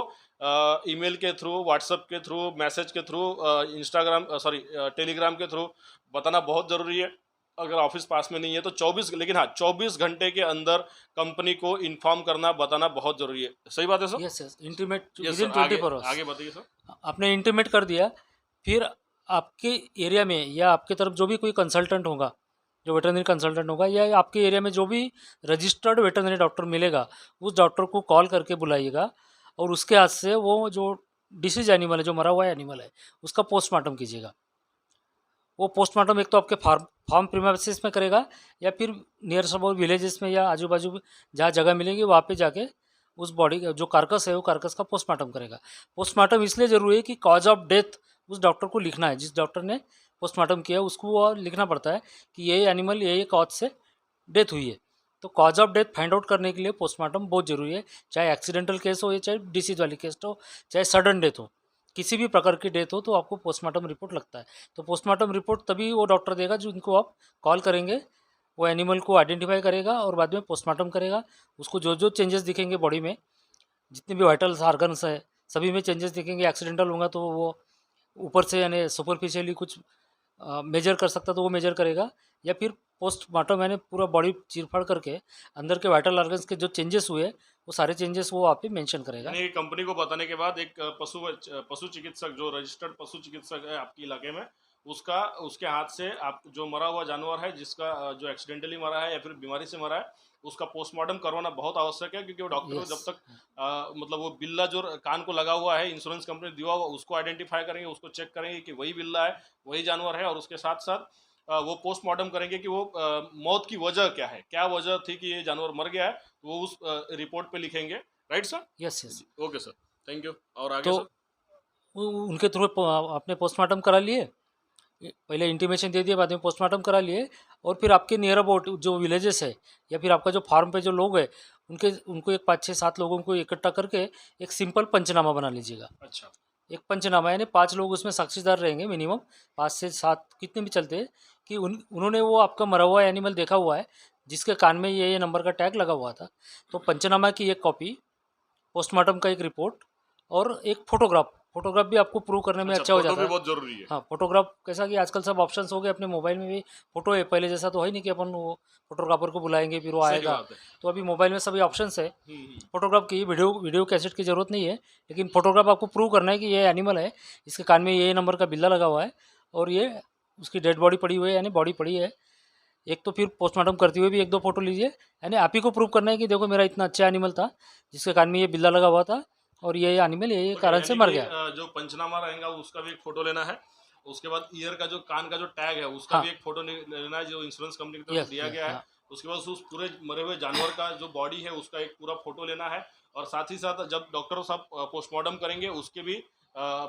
ईमेल के थ्रू, व्हाट्सएप के थ्रू, मैसेज के थ्रू, इंस्टाग्राम टेलीग्राम के थ्रू बताना बहुत ज़रूरी है। अगर ऑफिस पास में नहीं है तो 24 घंटे के अंदर कंपनी को इन्फॉर्म करना, बताना बहुत ज़रूरी है। सही बात है sir? Yes yes, intimate yes with in sir, आगे 24 आवर्स। आगे बताइए सर। आपने इंटीमेट कर दिया, फिर आपके एरिया में या आपके तरफ जो भी कोई कंसल्टेंट होगा, जो वेटरनरी कंसल्टेंट होगा, या आपके एरिया में जो भी रजिस्टर्ड वेटरनरी डॉक्टर मिलेगा, उस डॉक्टर को कॉल करके बुलाइएगा, और उसके हाथ से वो जो डिसीज एनिमल है, जो मरा हुआ एनिमल है, उसका पोस्टमार्टम कीजिएगा। वो पोस्टमार्टम एक तो आपके फार्म प्रीमाइसेस में करेगा, या फिर नियर अबाउट विलेजेस में या आजू बाजू जहाँ जगह मिलेगी वहाँ पे जाके उस बॉडी जो कार्कस है, वो कार्कस का पोस्टमार्टम करेगा। पोस्टमार्टम इसलिए ज़रूरी है कि कॉज ऑफ डेथ उस डॉक्टर को लिखना है, जिस डॉक्टर ने पोस्टमार्टम किया उसको वो लिखना पड़ता है कि ये एनिमल ये कॉज से डेथ हुई है। तो cause of death find out करने के लिए पोस्टमार्टम बहुत ज़रूरी है, चाहे एक्सीडेंटल केस हो या चाहे डिसीज वाली केस हो, चाहे सडन डेथ हो, किसी भी प्रकार की डेथ हो तो आपको पोस्टमार्टम रिपोर्ट लगता है। तो पोस्टमार्टम रिपोर्ट तभी वो डॉक्टर देगा जिनको आप कॉल करेंगे, वो एनिमल को आइडेंटिफाई करेगा और बाद में पोस्टमार्टम करेगा। उसको जो जो चेंजेस दिखेंगे बॉडी में, जितने भी वाइटल ऑर्गन्स है सभी में चेंजेस दिखेंगे। एक्सीडेंटल होगा तो वो ऊपर से यानी सुपरफिशियली कुछ मेजर कर सकता तो वो मेजर करेगा, या फिर पोस्टमार्टम यानी पूरा बॉडी चीरफाड़ करके अंदर के वाइटल ऑर्गन्स के जो चेंजेस हुए वो सारे चेंजेस वो आप पे मेंशन करेगा। यानी कंपनी को बताने के बाद एक पशु चिकित्सक, जो रजिस्टर्ड पशु चिकित्सक है आपके इलाके में, उसके हाथ से आप जो मरा हुआ जानवर है, जिसका जो एक्सीडेंटली मरा है या फिर बीमारी से मरा है, उसका पोस्टमार्टम करवाना बहुत आवश्यक है, क्योंकि वो डॉक्टर को जब तक मतलब वो बिल्ला जो कान को लगा हुआ है, इंश्योरेंस कंपनी दिया हुआ, उसको आइडेंटिफाई करेंगे, उसको चेक करेंगे कि वही बिल्ला है, वही जानवर है, और उसके साथ साथ वो पोस्टमार्टम करेंगे कि वो मौत की वजह क्या है, क्या वजह थी कि ये जानवर मर गया है, तो वो उस रिपोर्ट पे लिखेंगे। Right sir? Yes yes. Okay sir, thank you. और आगे तो सर? उनके थ्रू आपने पोस्टमार्टम करा लिए, पहले इंटीमेशन दे दिया, बाद में पोस्टमार्टम करा लिए, और फिर आपके नियर अबाउट जो विलेजेस है या फिर आपका जो फार्म पे जो लोग हैं उनको एक 5 6 7 लोगों को इकट्ठा करके एक सिंपल पंचनामा बना लीजिएगा। अच्छा। एक पंचनामा यानी 5 लोग उसमें साक्षीदार रहेंगे मिनिमम, 5 से 7 कितने भी चलते हैं, कि उन्होंने वो आपका मरा हुआ एनिमल देखा हुआ है जिसके कान में ये नंबर का टैग लगा हुआ था। तो पंचनामा की एक कॉपी, पोस्टमार्टम का एक रिपोर्ट और एक फ़ोटोग्राफ फोटोग्राफ भी आपको प्रूव करने में अच्छा, अच्छा हो फोटो जाता भी है। बहुत जरूरी है। हाँ, फोटोग्राफ कैसा कि आजकल सब ऑप्शंस हो गए, अपने मोबाइल में भी फोटो है, पहले जैसा तो है नहीं कि अपन वो फोटोग्राफर को बुलाएंगे फिर वो सही आएगा। बात है। तो अभी मोबाइल में सभी ऑप्शंस है। हम्म। फोटोग्राफ की वीडियो वीडियो कैसेट की ज़रूरत नहीं है, लेकिन फोटोग्राफ आपको प्रूव करना है कि ये एनिमल है, इसके कान में ये नंबर का बिल्ला लगा हुआ है और ये उसकी डेड बॉडी पड़ी हुई है, यानी बॉडी पड़ी है। एक तो फिर पोस्टमार्टम करते हुए भी एक दो फोटो लीजिए, यानी आप ही को प्रूव करना है कि देखो मेरा इतना अच्छा एनिमल था जिसके कान में ये बिल्ला लगा हुआ था और ये एनिमल ये ओके, कारण से यानी मर कि गया। जो पंचनामा रहेगा उसका भी एक फोटो लेना है। उसके बाद ईयर का जो कान का जो टैग है उसका भी हाँ, एक फोटो लेना है जो इंश्योरेंस कंपनी की तरफ से यस दिया यस, गया है। हाँ, उसके बाद उस पूरे मरे हुए जानवर का जो बॉडी है उसका एक पूरा फोटो लेना है। और साथ ही साथ जब डॉक्टर साहब पोस्टमार्टम करेंगे उसके भी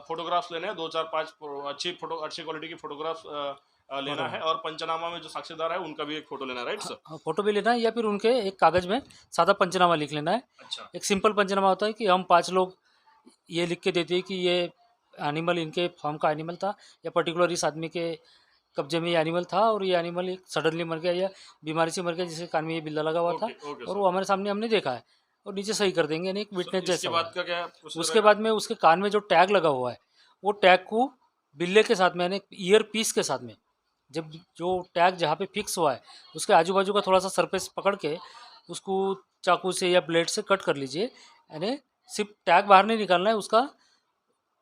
फोटोग्राफ्स लेने हैं, 2 4 5 अच्छी क्वालिटी की फोटोग्राफ्स लेना है। फोटोग्राफ। और पंचनामा में जो साक्षीदार है उनका भी एक फोटो लेना है, राइट सर? हाँ, फोटो भी लेना है या फिर उनके एक कागज़ में सादा पंचनामा लिख लेना है। अच्छा। एक सिंपल पंचनामा होता है कि हम 5 लोग ये लिख के देते हैं कि ये एनिमल इनके फार्म का एनिमल था, या पर्टिकुलर इस आदमी के कब्जे में ये एनिमल था और ये एनिमल एक सडनली मर गया या बीमारी से मर गया जिसके कान में ये बिल्ला लगा हुआ था ओके ओके और सर। वो हमारे सामने हमने देखा है, और नीचे सही कर देंगे, यानी एक विटनेस इसके जैसा बाद होगा। का क्या प्रोसीजर उसके रहेगा? बाद में उसके कान में जो टैग लगा हुआ है वो टैग को बिल्ले के साथ में, यानी ईयर पीस के साथ में, जब जो टैग जहाँ पे फिक्स हुआ है उसके आजू बाजू का थोड़ा सा सरफेस पकड़ के उसको चाकू से या ब्लेड से कट कर लीजिए, यानी सिर्फ टैग बाहर नहीं निकालना है, उसका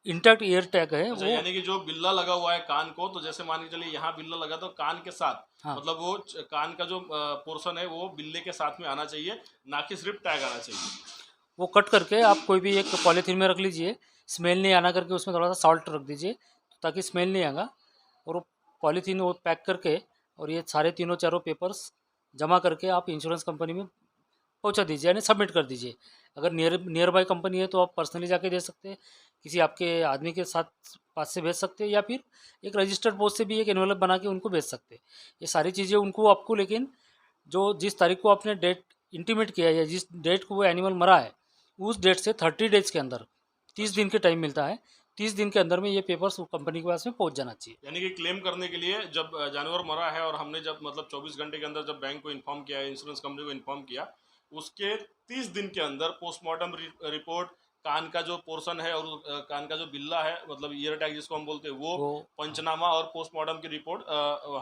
इंटैक्ट ईयर टैग है अच्छा, वो। यानी कि जो बिल्ला लगा हुआ है कान को, तो जैसे मान के चलिए यहाँ बिल्ला लगा तो कान के साथ, हाँ, मतलब वो कान का जो पोर्शन है वो बिल्ले के साथ में आना चाहिए, ना कि सिर्फ टैग आना चाहिए। वो कट करके आप कोई भी एक पॉलीथीन में रख लीजिए, स्मेल नहीं आना करके उसमें थोड़ा सा सॉल्ट रख दीजिए ताकि स्मेल नहीं आएगा। और वो पॉलीथीन वो पैक करके और ये सारे तीनों चारों पेपर्स जमा करके आप इंश्योरेंस कंपनी में पहुंचा दीजिए, यानी सबमिट कर दीजिए। अगर नियर बाय कंपनी है तो आप पर्सनली जाके दे सकते हैं, किसी आपके आदमी के साथ पास से भेज सकते हैं, या फिर एक रजिस्टर्ड पोस्ट से भी एक एनवेलप बना के उनको भेज सकते हैं। ये सारी चीज़ें उनको आपको, लेकिन जो जिस तारीख को आपने डेट इंटीमेट किया है या जिस डेट को वो एनिमल मरा है उस डेट से 30 डेज के अंदर, 30 दिन के टाइम मिलता है, 30 दिन के अंदर में ये पेपर्स कंपनी के पास में पहुंच जाना चाहिए। यानी कि क्लेम करने के लिए जब जानवर मरा है और हमने जब मतलब 24 घंटे के अंदर जब बैंक को इन्फॉर्म किया, इंश्योरेंस कंपनी को इन्फॉर्म किया, उसके 30 दिन के अंदर पोस्टमार्टम रिपोर्ट, कान का जो पोर्शन है और कान का जो बिल्ला है, मतलब ईयर टैग जिसको हम बोलते हैं, वो वो पंचनामा और पोस्टमार्टम की रिपोर्ट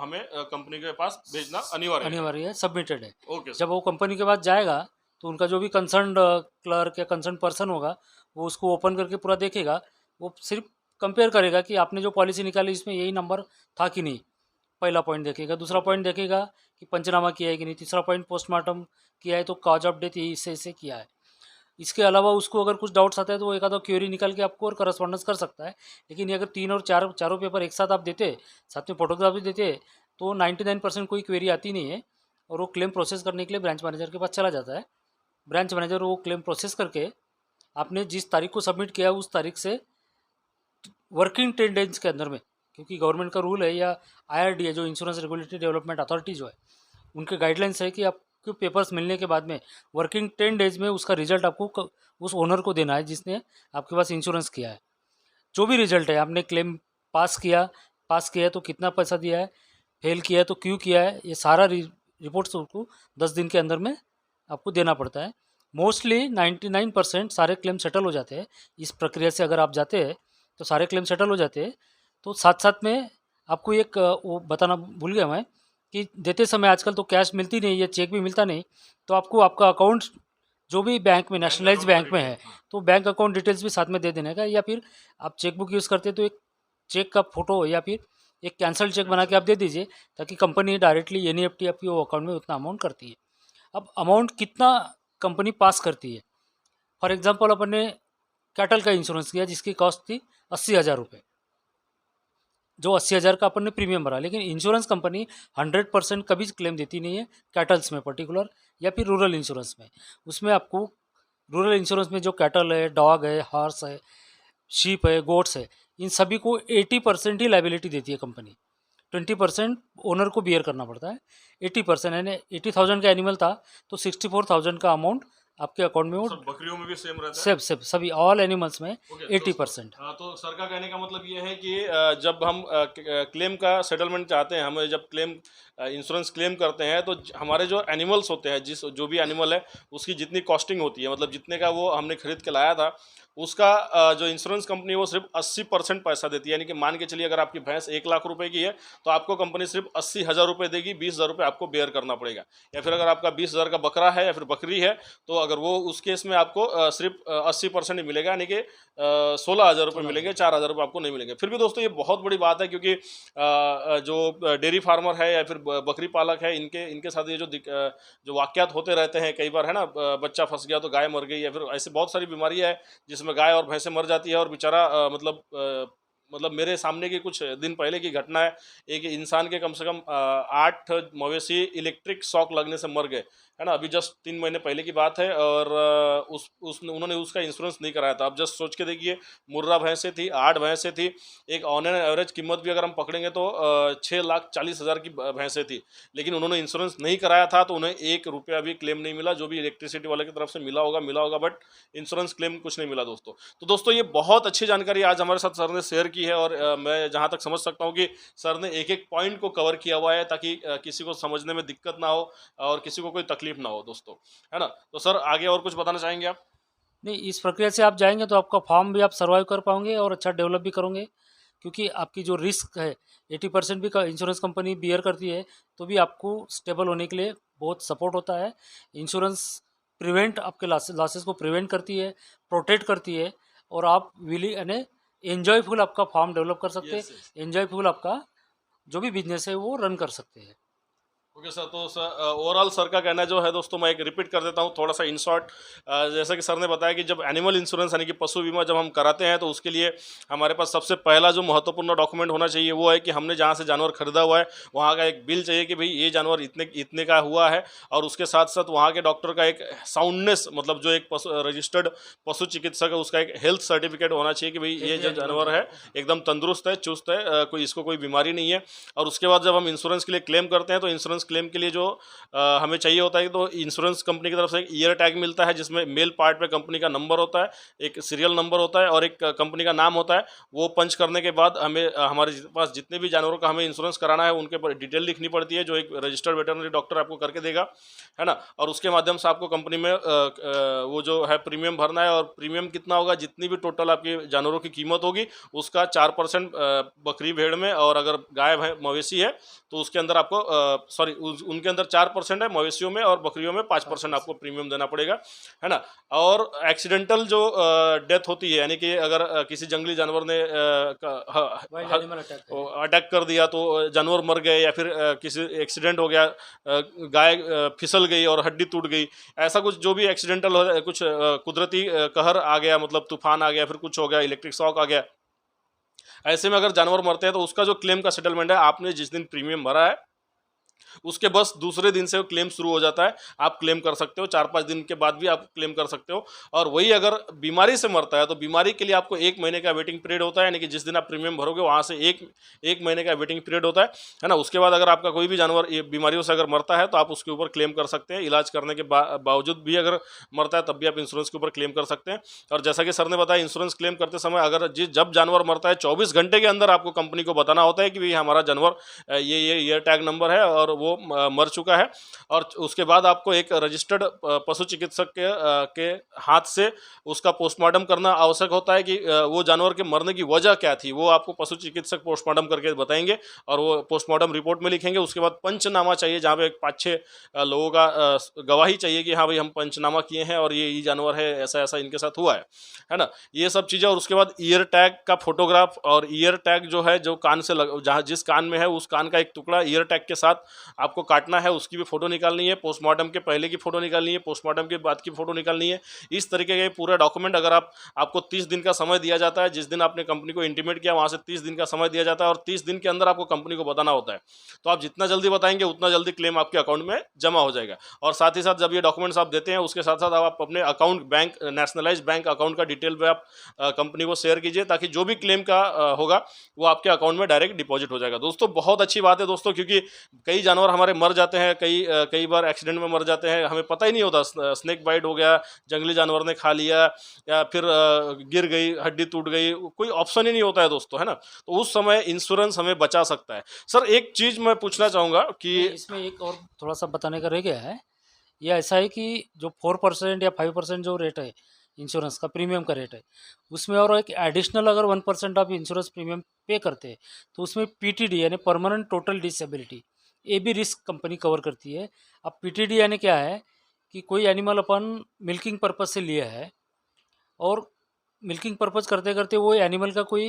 हमें कंपनी के पास भेजना अनिवार्य है। अनिवार्य है, सबमिटेड है। ओके जब सर। वो कंपनी के पास जाएगा तो उनका जो भी कंसर्न क्लर्क या कंसर्न पर्सन होगा वो उसको ओपन करके पूरा देखेगा। वो सिर्फ कंपेयर करेगा कि आपने जो पॉलिसी निकाली इसमें यही नंबर था कि नहीं, पहला पॉइंट देखेगा। दूसरा ओके। पॉइंट देखेगा कि पंचनामा किया है कि नहीं। तीसरा पॉइंट पोस्टमार्टम किया है तो कॉज ऑफ डेथ ये इससे किया है। इसके अलावा उसको अगर कुछ डाउट्स आता है तो वो एक आधा क्वेरी निकाल के आपको और करस्पॉन्डेंस कर सकता है। लेकिन ये अगर 3 और 4 चारों पेपर एक साथ आप देते, साथ में फोटोग्राफ भी देते, तो 99% कोई क्वेरी आती नहीं है और वो क्लेम प्रोसेस करने के लिए ब्रांच मैनेजर के पास चला जाता है। ब्रांच मैनेजर वो क्लेम प्रोसेस करके आपने जिस तारीख को सबमिट किया उस तारीख से वर्किंग 10 डेज के अंदर में, क्योंकि गवर्नमेंट का रूल है या IRDA जो इंश्योरेंस रेगुलेटरी डेवलपमेंट अथॉरिटी जो है उनके गाइडलाइंस है कि आपको पेपर्स मिलने के बाद में वर्किंग 10 डेज में उसका रिजल्ट आपको उस ओनर को देना है जिसने आपके पास इंश्योरेंस किया है। जो भी रिजल्ट है, आपने क्लेम पास किया है तो कितना पैसा दिया है, फेल किया है तो क्यों किया है, ये सारा रिपोर्ट्स उसको 10 दिन के अंदर में आपको देना पड़ता है। मोस्टली 99% सारे क्लेम सेटल हो जाते हैं। इस प्रक्रिया से अगर आप जाते हैं तो सारे क्लेम सेटल हो जाते हैं। तो साथ साथ में आपको एक वो बताना भूल गया मैं कि देते समय आजकल तो कैश मिलती नहीं या चेक भी मिलता नहीं, तो आपको आपका अकाउंट जो भी बैंक में नेशनलाइज अकाउंट का बैंक में है डिटेल, हाँ। तो बैंक अकाउंट डिटेल्स भी साथ में दे देने का, या फिर आप चेकबुक यूज़ करते तो एक चेक का फोटो या फिर एक कैंसल चेक बना के आप दे दीजिए ताकि कंपनी डायरेक्टली NEFT आपकी वो अकाउंट में उतना अमाउंट करती है। अब अमाउंट कितना कंपनी पास करती है, फॉर एग्जांपल अपन ने कैटल का इंश्योरेंस किया जिसकी कॉस्ट थी 80,000 रुपये, जो 80,000 का अपन ने प्रीमियम भरा, लेकिन इंश्योरेंस कंपनी 100% कभी क्लेम देती नहीं है कैटल्स में पर्टिकुलर, या फिर रूरल इंश्योरेंस में। उसमें आपको रूरल इंश्योरेंस में जो कैटल है, डॉग है, हॉर्स है, शीप है, गोट्स है, इन सभी को 80% ही लाइबिलिटी देती है कंपनी। 20% ओनर को बियर करना पड़ता है। 80% यानी 80,000 का एनिमल था तो 64,000 का अमाउंट आपके अकाउंट में वो सब बकरियों में भी सेम रहता है? सब सभी ऑल एनिमल्स में ओके, 80%। तो सर का कहने का मतलब ये है कि जब हम क्लेम का सेटलमेंट चाहते हैं, हमें जब क्लेम इंश्योरेंस क्लेम करते हैं, तो हमारे जो एनिमल्स होते हैं, जो भी एनिमल है उसकी जितनी कॉस्टिंग होती है, मतलब जितने का वो हमने खरीद के लाया था उसका जो इंश्योरेंस कंपनी है वो सिर्फ 80% पैसा देती है। यानी कि मान के चलिए अगर आपकी भैंस 1 लाख रुपए की है तो आपको कंपनी सिर्फ 80,000 रुपये देगी, 20,000 रुपये आपको बेयर करना पड़ेगा। या फिर अगर आपका 20,000 का बकरा है या फिर बकरी है तो अगर वो उस केस में आपको सिर्फ 80% ही मिलेगा, यानी कि 16,000 रुपये मिलेंगे, 4,000 रुपये आपको नहीं मिलेंगे। फिर भी दोस्तों ये बहुत बड़ी बात है, क्योंकि जो डेयरी फार्मर है या फिर बकरी पालक है, इनके इनके साथ ये जो वाकयात होते रहते हैं कई बार, है ना, बच्चा फंस गया तो गाय मर गई, या फिर ऐसी बहुत सारी बीमारी है जिसमें गाय और भैंसें मर जाती है। और बेचारा मतलब मेरे सामने की कुछ दिन पहले की घटना है, एक इंसान के कम से कम 8 मवेशी इलेक्ट्रिक शॉक लगने से मर गए, है ना। अभी जस्ट 3 महीने पहले की बात है, और उन्होंने उसका इंश्योरेंस नहीं कराया था। अब जस्ट सोच के देखिए, मुर्रा भैंसें थी, 8 भैंसें थी, एक ऑन एन एवरेज कीमत भी अगर हम पकड़ेंगे तो 6,40,000 की भैंसें थी, लेकिन उन्होंने इंश्योरेंस नहीं कराया था तो उन्हें 1 रुपया भी क्लेम नहीं मिला। जो भी इलेक्ट्रिसिटी वाले की तरफ से मिला होगा, बट इंश्योरेंस क्लेम कुछ नहीं मिला दोस्तों। तो दोस्तों ये बहुत अच्छी जानकारी आज हमारे साथ सर ने शेयर की है, और मैं जहाँ तक समझ सकता हूँ कि सर ने एक एक पॉइंट को कवर किया हुआ है, ताकि किसी को समझने में दिक्कत ना हो और किसी को कोई तकलीफ ना हो दोस्तों, है ना। तो सर आगे और कुछ बताना चाहेंगे आप? नहीं, इस प्रक्रिया से आप जाएंगे तो आपका फार्म भी आप सर्वाइव कर पाओगे और अच्छा डेवलप भी करोगे, क्योंकि आपकी जो रिस्क है 80% भी इंश्योरेंस कंपनी बियर करती है, तो भी आपको स्टेबल होने के लिए बहुत सपोर्ट होता है। इंश्योरेंस प्रिवेंट आपके लॉसेस को प्रिवेंट करती है, प्रोटेक्ट करती है, और आप विली यानी एन्जॉयफुल आपका फार्म डेवलप कर सकते हैं, यस यस। एन्जॉयफुल आपका जो भी बिजनेस है वो रन कर सकते हैं। ओके सर, तो सर ओवरऑल सर का कहना जो है दोस्तों, मैं एक रिपीट कर देता हूँ थोड़ा सा इन शॉर्ट। जैसा कि सर ने बताया कि जब एनिमल इंश्योरेंस यानी कि पशु बीमा जब हम कराते हैं तो उसके लिए हमारे पास सबसे पहला जो महत्वपूर्ण डॉक्यूमेंट होना चाहिए वो है कि हमने जहाँ से जानवर खरीदा हुआ है वहाँ का एक बिल चाहिए कि भाई ये जानवर इतने इतने का हुआ है, और उसके साथ साथ वहाँ के डॉक्टर का एक साउंडनेस, मतलब जो एक पशु रजिस्टर्ड पशु चिकित्सक है उसका एक हेल्थ सर्टिफिकेट होना चाहिए कि भाई ये जो जानवर है एकदम तंदुरुस्त है, चुस्त है, कोई बीमारी नहीं है। और उसके बाद जब हम इंश्योरेंस के लिए क्लेम करते हैं तो इंश्योरेंस क्लेम के लिए जो हमें चाहिए होता है, तो इंश्योरेंस कंपनी की तरफ से एक ईयर टैग मिलता है जिसमें मेल पार्ट पे कंपनी का नंबर होता है, एक सीरियल नंबर होता है और एक कंपनी का नाम होता है। वो पंच करने के बाद हमें हमारे पास जितने भी जानवरों का हमें इंश्योरेंस कराना है उनके ऊपर डिटेल लिखनी पड़ती है, जो एक रजिस्टर्ड वेटरनरी डॉक्टर आपको करके देगा, है ना। और उसके माध्यम से आपको कंपनी में वो जो है प्रीमियम भरना है, और प्रीमियम कितना होगा, जितनी भी टोटल आपकी जानवरों की कीमत होगी उसका 4% बकरी भेड़ में, और अगर गाय मवेशी है तो उसके अंदर आपको सॉरी उनके अंदर 4% है, मवेशियों में और बकरियों में 5% आपको प्रीमियम देना पड़ेगा, है ना। और एक्सीडेंटल जो डेथ होती है, यानी कि अगर किसी जंगली जानवर ने वाइल्ड एनिमल अटैक है। अटैक कर दिया तो जानवर मर गए, या फिर किसी एक्सीडेंट हो गया, गाय फिसल गई और हड्डी टूट गई, ऐसा कुछ जो भी एक्सीडेंटल हो, कुछ कुदरती कहर आ गया, मतलब तूफान आ गया, फिर कुछ हो गया, इलेक्ट्रिक शॉक आ गया, ऐसे में अगर जानवर मरते हैं तो उसका जो क्लेम का सेटलमेंट है, आपने जिस दिन प्रीमियम भरा है उसके बस दूसरे दिन से वो क्लेम शुरू हो जाता है। आप क्लेम कर सकते हो, 4-5 दिन के बाद भी आप क्लेम कर सकते हो। और वही अगर बीमारी से मरता है तो बीमारी के लिए आपको 1 महीने का वेटिंग पीरियड होता है, यानी कि जिस दिन आप प्रीमियम भरोगे वहाँ से एक महीने का वेटिंग पीरियड होता है ना। उसके बाद अगर आपका कोई भी जानवर ये बीमारियों से अगर मरता है तो आप उसके ऊपर क्लेम कर सकते हैं। इलाज करने के बावजूद भी अगर मरता है तब भी आप इंश्योरेंस के ऊपर क्लेम कर सकते हैं। और जैसा कि सर ने बताया, इंश्योरेंस क्लेम करते समय अगर जब जानवर मरता है 24 घंटे के अंदर आपको कंपनी को बताना होता है कि भाई हमारा जानवर ये ईयर टैग नंबर है और वो मर चुका है। और उसके बाद आपको एक रजिस्टर्ड पशु चिकित्सक के हाथ से उसका पोस्टमार्टम करना आवश्यक होता है कि वो जानवर के मरने की वजह क्या थी, वो आपको पशु चिकित्सक पोस्टमार्टम करके बताएंगे और वो पोस्टमार्टम रिपोर्ट में लिखेंगे। उसके बाद पंचनामा चाहिए, जहाँ पे 5-6 लोगों का गवाही चाहिए कि हाँ भाई हम पंचनामा किए हैं और ये जानवर है, ऐसा ऐसा इनके साथ हुआ है ना, ये सब चीज़ें। और उसके बाद ईयर टैग का फोटोग्राफ, और ईयर टैग जो है जो कान से जहाँ जिस कान में है उस कान का एक टुकड़ा ईयर टैग के साथ आपको काटना है, उसकी भी फोटो निकालनी है। पोस्टमार्टम के पहले की फोटो निकालनी है, पोस्टमार्टम के बाद की फोटो निकालनी है। इस तरीके के पूरा डॉक्यूमेंट अगर आपको 30 दिन का समय दिया जाता है, जिस दिन आपने कंपनी को इंटीमेट किया वहाँ से 30 दिन का समय दिया जाता है, और 30 दिन के अंदर आपको कंपनी को बताना होता है। तो आप जितना जल्दी बताएंगे उतना जल्दी क्लेम आपके अकाउंट में जमा हो जाएगा। और साथ ही साथ जब ये डॉक्यूमेंट्स आप देते हैं उसके साथ साथ आप अपने account bank nationalised bank account का डिटेल पे आप कंपनी को शेयर कीजिए, ताकि जो भी क्लेम का होगा वो आपके अकाउंट में डायरेक्ट डिपॉजिट हो जाएगा। दोस्तों बहुत अच्छी बात है दोस्तों, क्योंकि कई जानवर हमारे मर जाते हैं, कई बार एक्सीडेंट में मर जाते हैं, हमें पता ही नहीं होता। स्नेक बाइट हो गया, जंगली जानवर ने खा लिया, या फिर गिर गई, हड्डी टूट गई, कोई ऑप्शन ही नहीं होता है दोस्तों, है ना। तो उस समय इंश्योरेंस हमें बचा सकता है। सर एक चीज़ मैं पूछना चाहूँगा कि इसमें एक और थोड़ा सा बताने का रह गया है। ये ऐसा है कि जो 4% या 5% जो रेट है इंश्योरेंस का प्रीमियम का रेट है उसमें, और एक एडिशनल अगर 1% आप इंश्योरेंस प्रीमियम पे करते हैं तो उसमें पीटीडी यानी परमानेंट टोटल डिसेबिलिटी, ये भी रिस्क कंपनी कवर करती है। अब पीटीडी यानी क्या है कि कोई एनिमल अपन मिल्किंग पर्पज से लिया है और मिल्किंग पर्पज करते करते वो एनिमल का कोई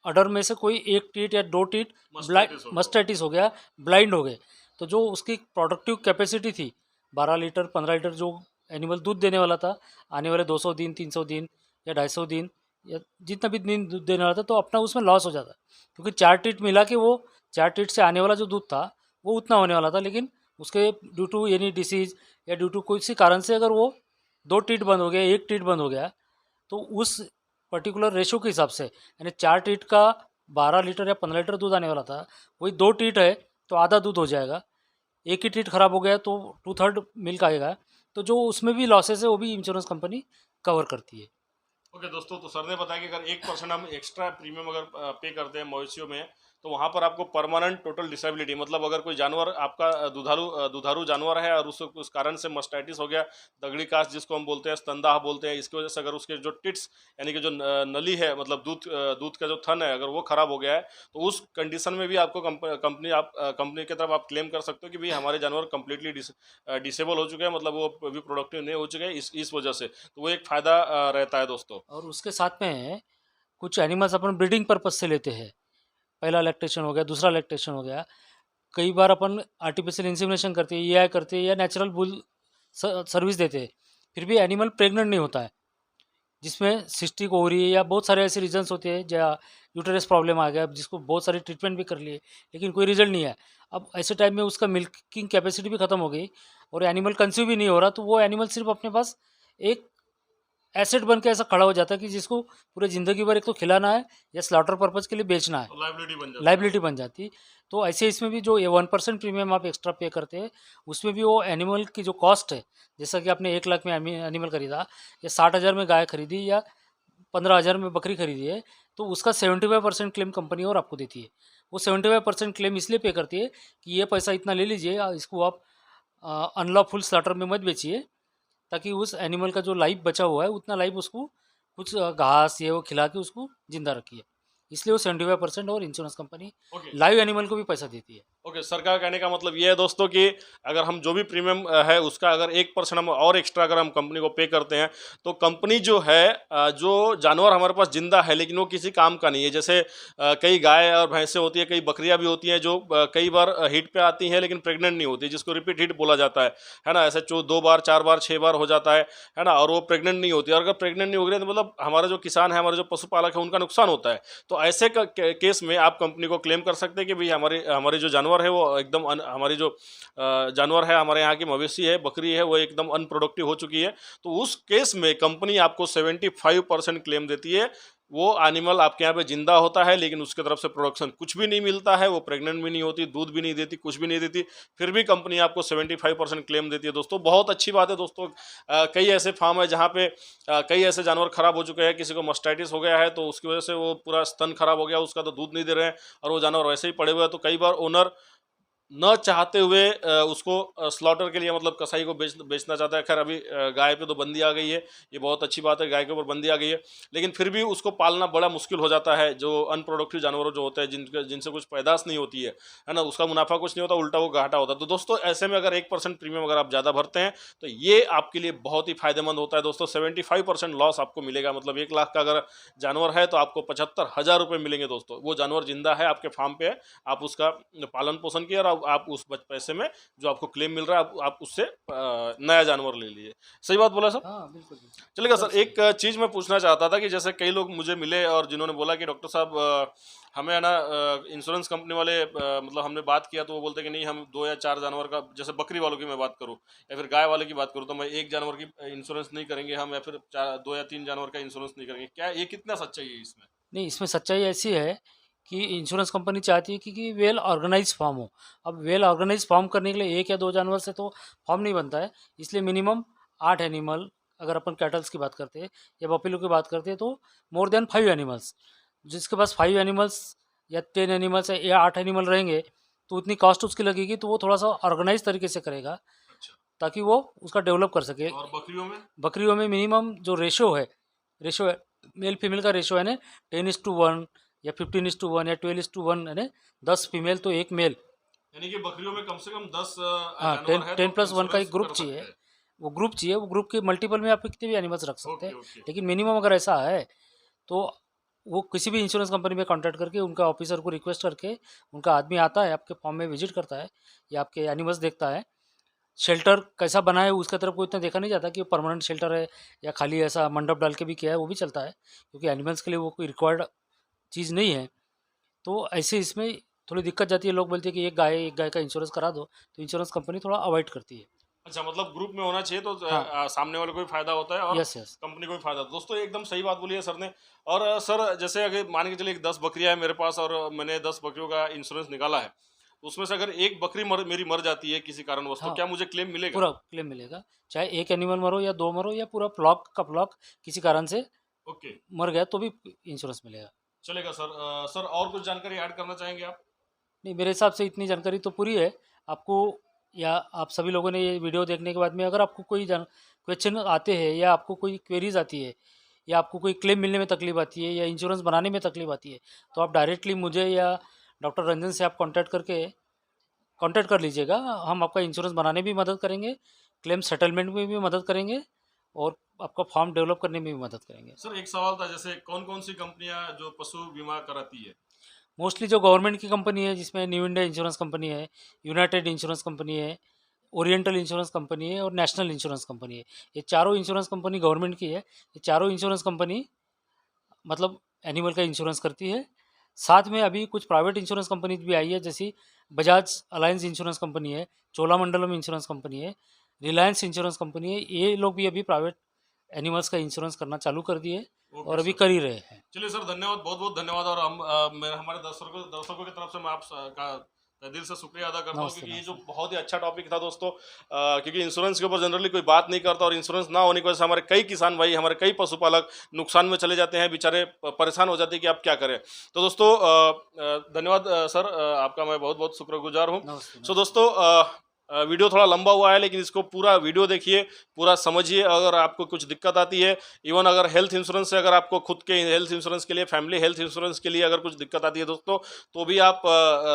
अडर में से कोई एक टीट या दो टीट मस्टाइटिस हो गया, ब्लाइंड हो गए, तो जो उसकी प्रोडक्टिव कैपेसिटी थी 12 लीटर 15 लीटर जो एनिमल दूध देने वाला था आने वाले 200 दिन 300 दिन या 250 दिन या जितना भी दिन दूध देने वाला था, तो अपना उसमें लॉस हो जाता क्योंकि 4 टीट मिला के वो 4 टीट से आने वाला जो दूध था वो उतना होने वाला था, लेकिन उसके ड्यू टू एनी डिसीज या ड्यू टू किसी कारण से अगर वो 2 टीट बंद हो गया, 1 टीट बंद हो गया, तो उस पर्टिकुलर रेशो के हिसाब से यानी 4 टीट का 12 लीटर या 15 लीटर दूध आने वाला था, वही 2 टीट है तो आधा दूध हो जाएगा, एक ही टीट खराब हो गया तो 2/3 मिल्क आएगा, तो जो उसमें भी लॉसेस है वो भी इंश्योरेंस कंपनी कवर करती है। ओके दोस्तों, तो सर ने बताया कि अगर 1% हम एक्स्ट्रा प्रीमियम अगर पे करते हैं मवेशियों में, तो वहाँ पर आपको परमानेंट टोटल डिसेबिलिटी, मतलब अगर कोई जानवर आपका दुधारू जानवर है और उस कारण से मस्टाइटिस हो गया, दगड़ी काश जिसको हम बोलते हैं, स्तनदाह बोलते हैं, इसकी वजह से अगर उसके जो टिट्स यानी कि जो नली है, मतलब दूध का जो थन है, अगर वो खराब हो गया है, तो उस कंडीशन में भी आपको कंपनी की तरफ आप क्लेम कर सकते हो कि भाई हमारे जानवर कंप्लीटली डिसेबल हो चुके हैं, मतलब वो अभी प्रोडक्टिव नहीं हो चुके हैं इस वजह से, तो वो एक फ़ायदा रहता है दोस्तों। और उसके साथ में कुछ एनिमल्स अपन ब्रीडिंग पर्पज से लेते हैं, पहला लैक्टेशन हो गया, दूसरा लैक्टेशन हो गया, कई बार अपन आर्टिफिशियल इंसेमिनेशन करते हैं, ईआई करते हैं या नेचुरल बुल सर्विस देते हैं, फिर भी एनिमल प्रेग्नेंट नहीं होता है, जिसमें सिस्टिक ओवरी या बहुत सारे ऐसे रीजंस होते हैं, या यूटेरस प्रॉब्लम आ गया जिसको बहुत सारे ट्रीटमेंट भी कर लिए लेकिन कोई रिजल्ट नहीं है। अब ऐसे टाइम में उसका मिल्किंग कैपेसिटी भी ख़त्म हो गई और एनिमल कंसीव भी नहीं हो रहा, तो वो एनिमल सिर्फ अपने पास एक एसेट बन के ऐसा खड़ा हो जाता है कि जिसको पूरे ज़िंदगी भर एक तो खिलाना है या स्लॉटर पर्पज़ के लिए बेचना है, तो लाइबिलिटी बन जाती। तो ऐसे इसमें भी जो ये 1% प्रीमियम आप एक्स्ट्रा पे करते हैं उसमें भी वो एनिमल की जो कॉस्ट है, जैसा कि आपने 1 लाख में एनिमल खरीदा या 60,000 में गाय खरीदी या 15,000 में बकरी खरीदी है, तो उसका 75% क्लेम कंपनी और आपको देती है। वो 75% क्लेम इसलिए पे करती है कि ये पैसा इतना ले लीजिए, इसको आप अनलॉफुल स्लॉटर में मत बेचिए, ताकि उस एनिमल का जो लाइफ बचा हुआ है उतना लाइफ उसको कुछ घास ये वो खिला के उसको जिंदा रखिए, इसलिए वो 75% और insurance company okay live animal को भी पैसा देती है। ओके, सर का कहने का मतलब ये है दोस्तों कि अगर हम जो भी प्रीमियम है उसका अगर 1% हम और एक्स्ट्रा अगर हम कंपनी को पे करते हैं, तो कंपनी जो है जो जानवर हमारे पास जिंदा है लेकिन वो किसी काम का नहीं है, जैसे कई गाय और भैंसें होती है, कई बकरियां भी होती हैं जो कई बार हिट पे आती हैं लेकिन प्रेग्नेंट नहीं होती, जिसको रिपीट हिट बोला जाता है ना, ऐसे 2 बार 4 बार 6 बार हो जाता है ना, और वो प्रेग्नेंट नहीं होती, और अगर प्रेग्नेंट नहीं हो रही तो मतलब हमारा जो किसान है, हमारे जो पशुपालक है, उनका नुकसान होता है। तो ऐसे केस में आप कंपनी को क्लेम कर सकते हैं कि भाई हमारे हमारे जो जानवर है वो एकदम हमारी जो जानवर है, हमारे यहाँ की मवेशी है, बकरी है, वो एकदम अनप्रोडक्टिव हो चुकी है, तो उस केस में कंपनी आपको 75% क्लेम देती है। वो एनिमल आपके यहाँ पे जिंदा होता है लेकिन उसके तरफ से प्रोडक्शन कुछ भी नहीं मिलता है, वो प्रेग्नेंट भी नहीं होती, दूध भी नहीं देती, कुछ भी नहीं देती, फिर भी कंपनी आपको 75% क्लेम देती है दोस्तों। बहुत अच्छी बात है दोस्तों। कई ऐसे फार्म है जहाँ पे कई ऐसे जानवर खराब हो चुके हैं, किसी को मस्टाइटिस हो गया है तो उसकी वजह से वो पूरा स्तन खराब हो गया, उसका तो दूध नहीं दे रहे हैं और वो जानवर वैसे ही पड़े हुए हैं, तो कई बार ओनर न चाहते हुए उसको स्लॉटर के लिए मतलब कसाई को बेचना चाहता है। खैर अभी गाय पे तो बंदी आ गई है, ये बहुत अच्छी बात है, गाय के ऊपर बंदी आ गई है, लेकिन फिर भी उसको पालना बड़ा मुश्किल हो जाता है। जो अनप्रोडक्टिव जानवर जो होते हैं, जिनसे कुछ पैदाश नहीं होती है ना, उसका मुनाफा कुछ नहीं होता, उल्टा वो घाटा होता है। तो दोस्तों ऐसे में अगर 1% प्रीमियम अगर आप ज़्यादा भरते हैं तो ये आपके लिए बहुत ही फायदेमंद होता है दोस्तों। 75% लॉस आपको मिलेगा, मतलब 1 लाख का अगर जानवर है तो आपको 75,000 रुपये मिलेंगे दोस्तों। वो जानवर जिंदा है, आपके फार्म पे है, आप उसका पालन पोषण किए और आप उस पैसे में जो आपको क्लेम मिल रहा है आप उससे नया जानवर ले लीजिए। सही बात बोला सर? हाँ बिल्कुल बिल्कुल। चलेगा सर। एक चीज़ मैं पूछना चाहता था कि जैसे कई लोग मुझे मिले और जिन्होंने बोला कि डॉक्टर साहब हमें है ना इंश्योरेंस कंपनी वाले मतलब हमने बात किया तो वो बोलते कि नहीं, हम 2 या 4 जानवर का, जैसे बकरी वालों की मैं बात करूँ या फिर गाय वाले की बात करूँ, तो मैं 1 जानवर की इंश्योरेंस नहीं करेंगे हम, या फिर 2 या 3 जानवर का इंश्योरेंस नहीं करेंगे। क्या ये कितना सच्चाई है इसमें? नहीं, इसमें सच्चाई ऐसी है कि इंश्योरेंस कंपनी चाहती है कि वेल ऑर्गेनाइज फार्म हो। अब वेल ऑर्गेनाइज फार्म करने के लिए 1 या 2 जानवर से तो फार्म नहीं बनता है, इसलिए मिनिमम 8 एनिमल, अगर अपन कैटल्स की बात करते हैं या बफेलो की बात करते हैं तो मोर देन 5 एनिमल्स, जिसके पास 5 एनिमल्स या 10 एनिमल्स या 8 एनिमल रहेंगे तो उतनी कॉस्ट उसकी लगेगी, तो वो थोड़ा सा ऑर्गेनाइज तरीके से करेगा। अच्छा। ताकि वो उसका डेवलप कर सके। और बकरियों में मिनिमम जो रेशो है मेल फीमेल का रेशो है ना 10:1 या 15:1 या 12:1 है ना, 10 फीमेल तो एक मेल। यानी कि बकरियों में कम से कम 10 हाँ, जानवर है 10+1 का एक इंश्योरेंस ग्रुप कर चाहिए। सकते हैं। वो ग्रुप के मल्टीपल में आप कितने भी एनिमल्स रख सकते हैं। ओके। लेकिन मिनिमम अगर ऐसा है तो वो किसी भी इंश्योरेंस कंपनी में कांटेक्ट करके उनका ऑफिसर को रिक्वेस्ट करके उनका आदमी आता है, आपके फार्म में विजिट करता है या आपके एनिमल्स देखता है। शेल्टर कैसा बना है उसका तरफ कोई इतना देखा नहीं जाता कि वो परमानेंट शेल्टर है या खाली ऐसा मंडप डाल के भी किया है, वो भी चलता है, क्योंकि एनिमल्स के लिए वो कोई रिक्वायर्ड चीज़ नहीं है। तो ऐसे इसमें थोड़ी दिक्कत जाती है। लोग बोलते हैं कि एक गाय का इंश्योरेंस करा दो, तो इंश्योरेंस कंपनी थोड़ा अवॉइड करती है। अच्छा, मतलब ग्रुप में होना चाहिए तो हाँ, सामने वाले को भी फायदा होता है और यस यस। कंपनी को भी फायदा होता है। दोस्तों एकदम सही बात बोली है सर ने। और सर जैसे अगर मान के चलिए 10 बकरियां हैं मेरे पास और मैंने 10 बकरियों का इंश्योरेंस निकाला है, तो उसमें से अगर एक बकरी मेरी मर जाती है किसी कारणवश, तो हाँ, क्या मुझे क्लेम मिलेगा? पूरा क्लेम मिलेगा। चाहे एक एनिमल मरो या 2 मरो या पूरा फ्लॉक का फ्लॉक किसी कारण से ओके, मर गया तो भी इंश्योरेंस मिलेगा। चलेगा सर। सर और कुछ जानकारी ऐड करना चाहेंगे आप? नहीं, मेरे हिसाब से इतनी जानकारी तो पूरी है। आपको या आप सभी लोगों ने ये वीडियो देखने के बाद में अगर आपको कोई क्वेश्चन आते हैं या आपको कोई क्वेरीज आती है या आपको कोई क्लेम मिलने में तकलीफ आती है या इंश्योरेंस बनाने में तकलीफ आती है, तो आप डायरेक्टली मुझे या डॉक्टर रंजन से आप कांटेक्ट कर लीजिएगा। हम आपका इंश्योरेंस बनाने में भी मदद करेंगे, क्लेम सेटलमेंट में भी मदद करेंगे और आपका फॉर्म डेवलप करने में भी मदद करेंगे। सर एक सवाल था, जैसे कौन कौन सी कंपनियां जो पशु बीमा कराती है? मोस्टली जो गवर्नमेंट की कंपनी है, जिसमें न्यू इंडिया इंश्योरेंस कंपनी है, यूनाइटेड इंश्योरेंस कंपनी है, ओरिएंटल इंश्योरेंस कंपनी है और नेशनल इंश्योरेंस कंपनी है। ये चारों इंश्योरेंस कंपनी गवर्नमेंट की है। ये चारों इंश्योरेंस कंपनी मतलब एनिमल का इंश्योरेंस करती है। साथ में अभी कुछ प्राइवेट इंश्योरेंस कंपनीज भी आई है, जैसी बजाज अलायंस इंश्योरेंस कंपनी है, चोलामंडलम इंश्योरेंस कंपनी है, रिलायंस इंश्योरेंस कंपनी है। ये लोग भी अभी प्राइवेट एनिमल्स का इंश्योरेंस करना चालू कर दिए ओके और अभी सर, कर ही रहे हैं। चलिए सर, धन्यवाद, बहुत बहुत धन्यवाद। और हम हमारे दर्शकों की तरफ से मैं का दिल से शुक्रिया अदा करता हूँ, नमस्ते क्योंकि ये जो नमस्ते। बहुत ही अच्छा टॉपिक था दोस्तों। क्योंकि इंश्योरेंस के ऊपर जनरली कोई बात नहीं करता और इंश्योरेंस ना होने की वजह से हमारे कई किसान भाई, हमारे कई पशुपालक नुकसान में चले जाते हैं, बेचारे परेशान हो जाते हैं कि आप क्या करें। तो दोस्तों धन्यवाद सर, आपका मैं बहुत बहुत शुक्रगुजार हूँ। नमस्ते सो नमस्ते। दोस्तों वीडियो थोड़ा लंबा हुआ है, लेकिन इसको पूरा वीडियो देखिए, पूरा समझिए। अगर आपको कुछ दिक्कत आती है, इवन अगर हेल्थ इंश्योरेंस से, अगर आपको खुद के हेल्थ इंश्योरेंस के लिए, फैमिली हेल्थ इंश्योरेंस के लिए अगर कुछ दिक्कत आती है दोस्तों, तो भी आप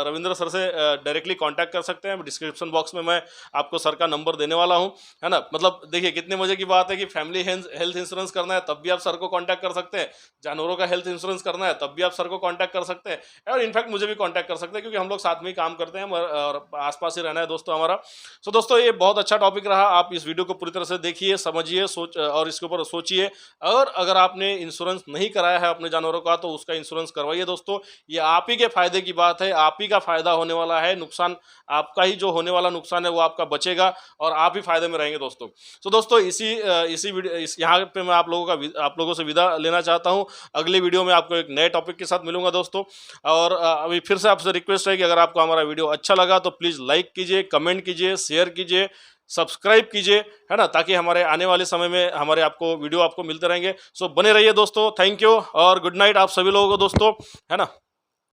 रविंद्र सर से डायरेक्टली कांटेक्ट कर सकते हैं। डिस्क्रिप्शन बॉक्स में मैं आपको सर का नंबर देने वाला हूं, है ना। मतलब देखिए कितने मजे की बात है कि फैमिली हेल्थ इंश्योरेंस करना है तब भी आप सर को कॉन्टैक्ट कर सकते हैं, जानवरों का हेल्थ इंश्योरेंस करना है तब भी आप सर को कॉन्टैक्ट कर सकते हैं, और इनफैक्ट मुझे भी कॉन्टैक्ट कर सकते हैं, क्योंकि हम लोग साथ में ही काम करते हैं और आसपास ही रहना है दोस्तों हमारा। सो दोस्तों ये बहुत अच्छा टॉपिक रहा। आप इस वीडियो को पूरी तरह से देखिए, समझिए, और इसके ऊपर सोचिए। और अगर आपने इंश्योरेंस नहीं कराया है अपने जानवरों का, तो उसका इंश्योरेंस करवाइए दोस्तों। ये आप ही के फायदे की बात है, आप ही का फायदा होने वाला है। नुकसान आपका ही, जो होने वाला नुकसान है वो आपका बचेगा और आप ही फायदे में रहेंगे दोस्तों। तो दोस्तों इसी वीडियो यहाँ पे मैं आप लोगों से विदा लेना चाहता हूँ। अगली वीडियो में आपको एक नए टॉपिक के साथ मिलूंगा दोस्तों। और अभी फिर से आपसे रिक्वेस्ट है कि अगर आपको हमारा वीडियो अच्छा लगा तो प्लीज़ लाइक कीजिए, कमेंट कीजिए, शेयर कीजिए, सब्सक्राइब कीजिए, है ना, ताकि हमारे आने वाले समय में हमारे वीडियो आपको मिलते रहेंगे। सो बने रहिए दोस्तों। थैंक यू और गुड नाइट आप सभी लोगों को दोस्तों, है ना।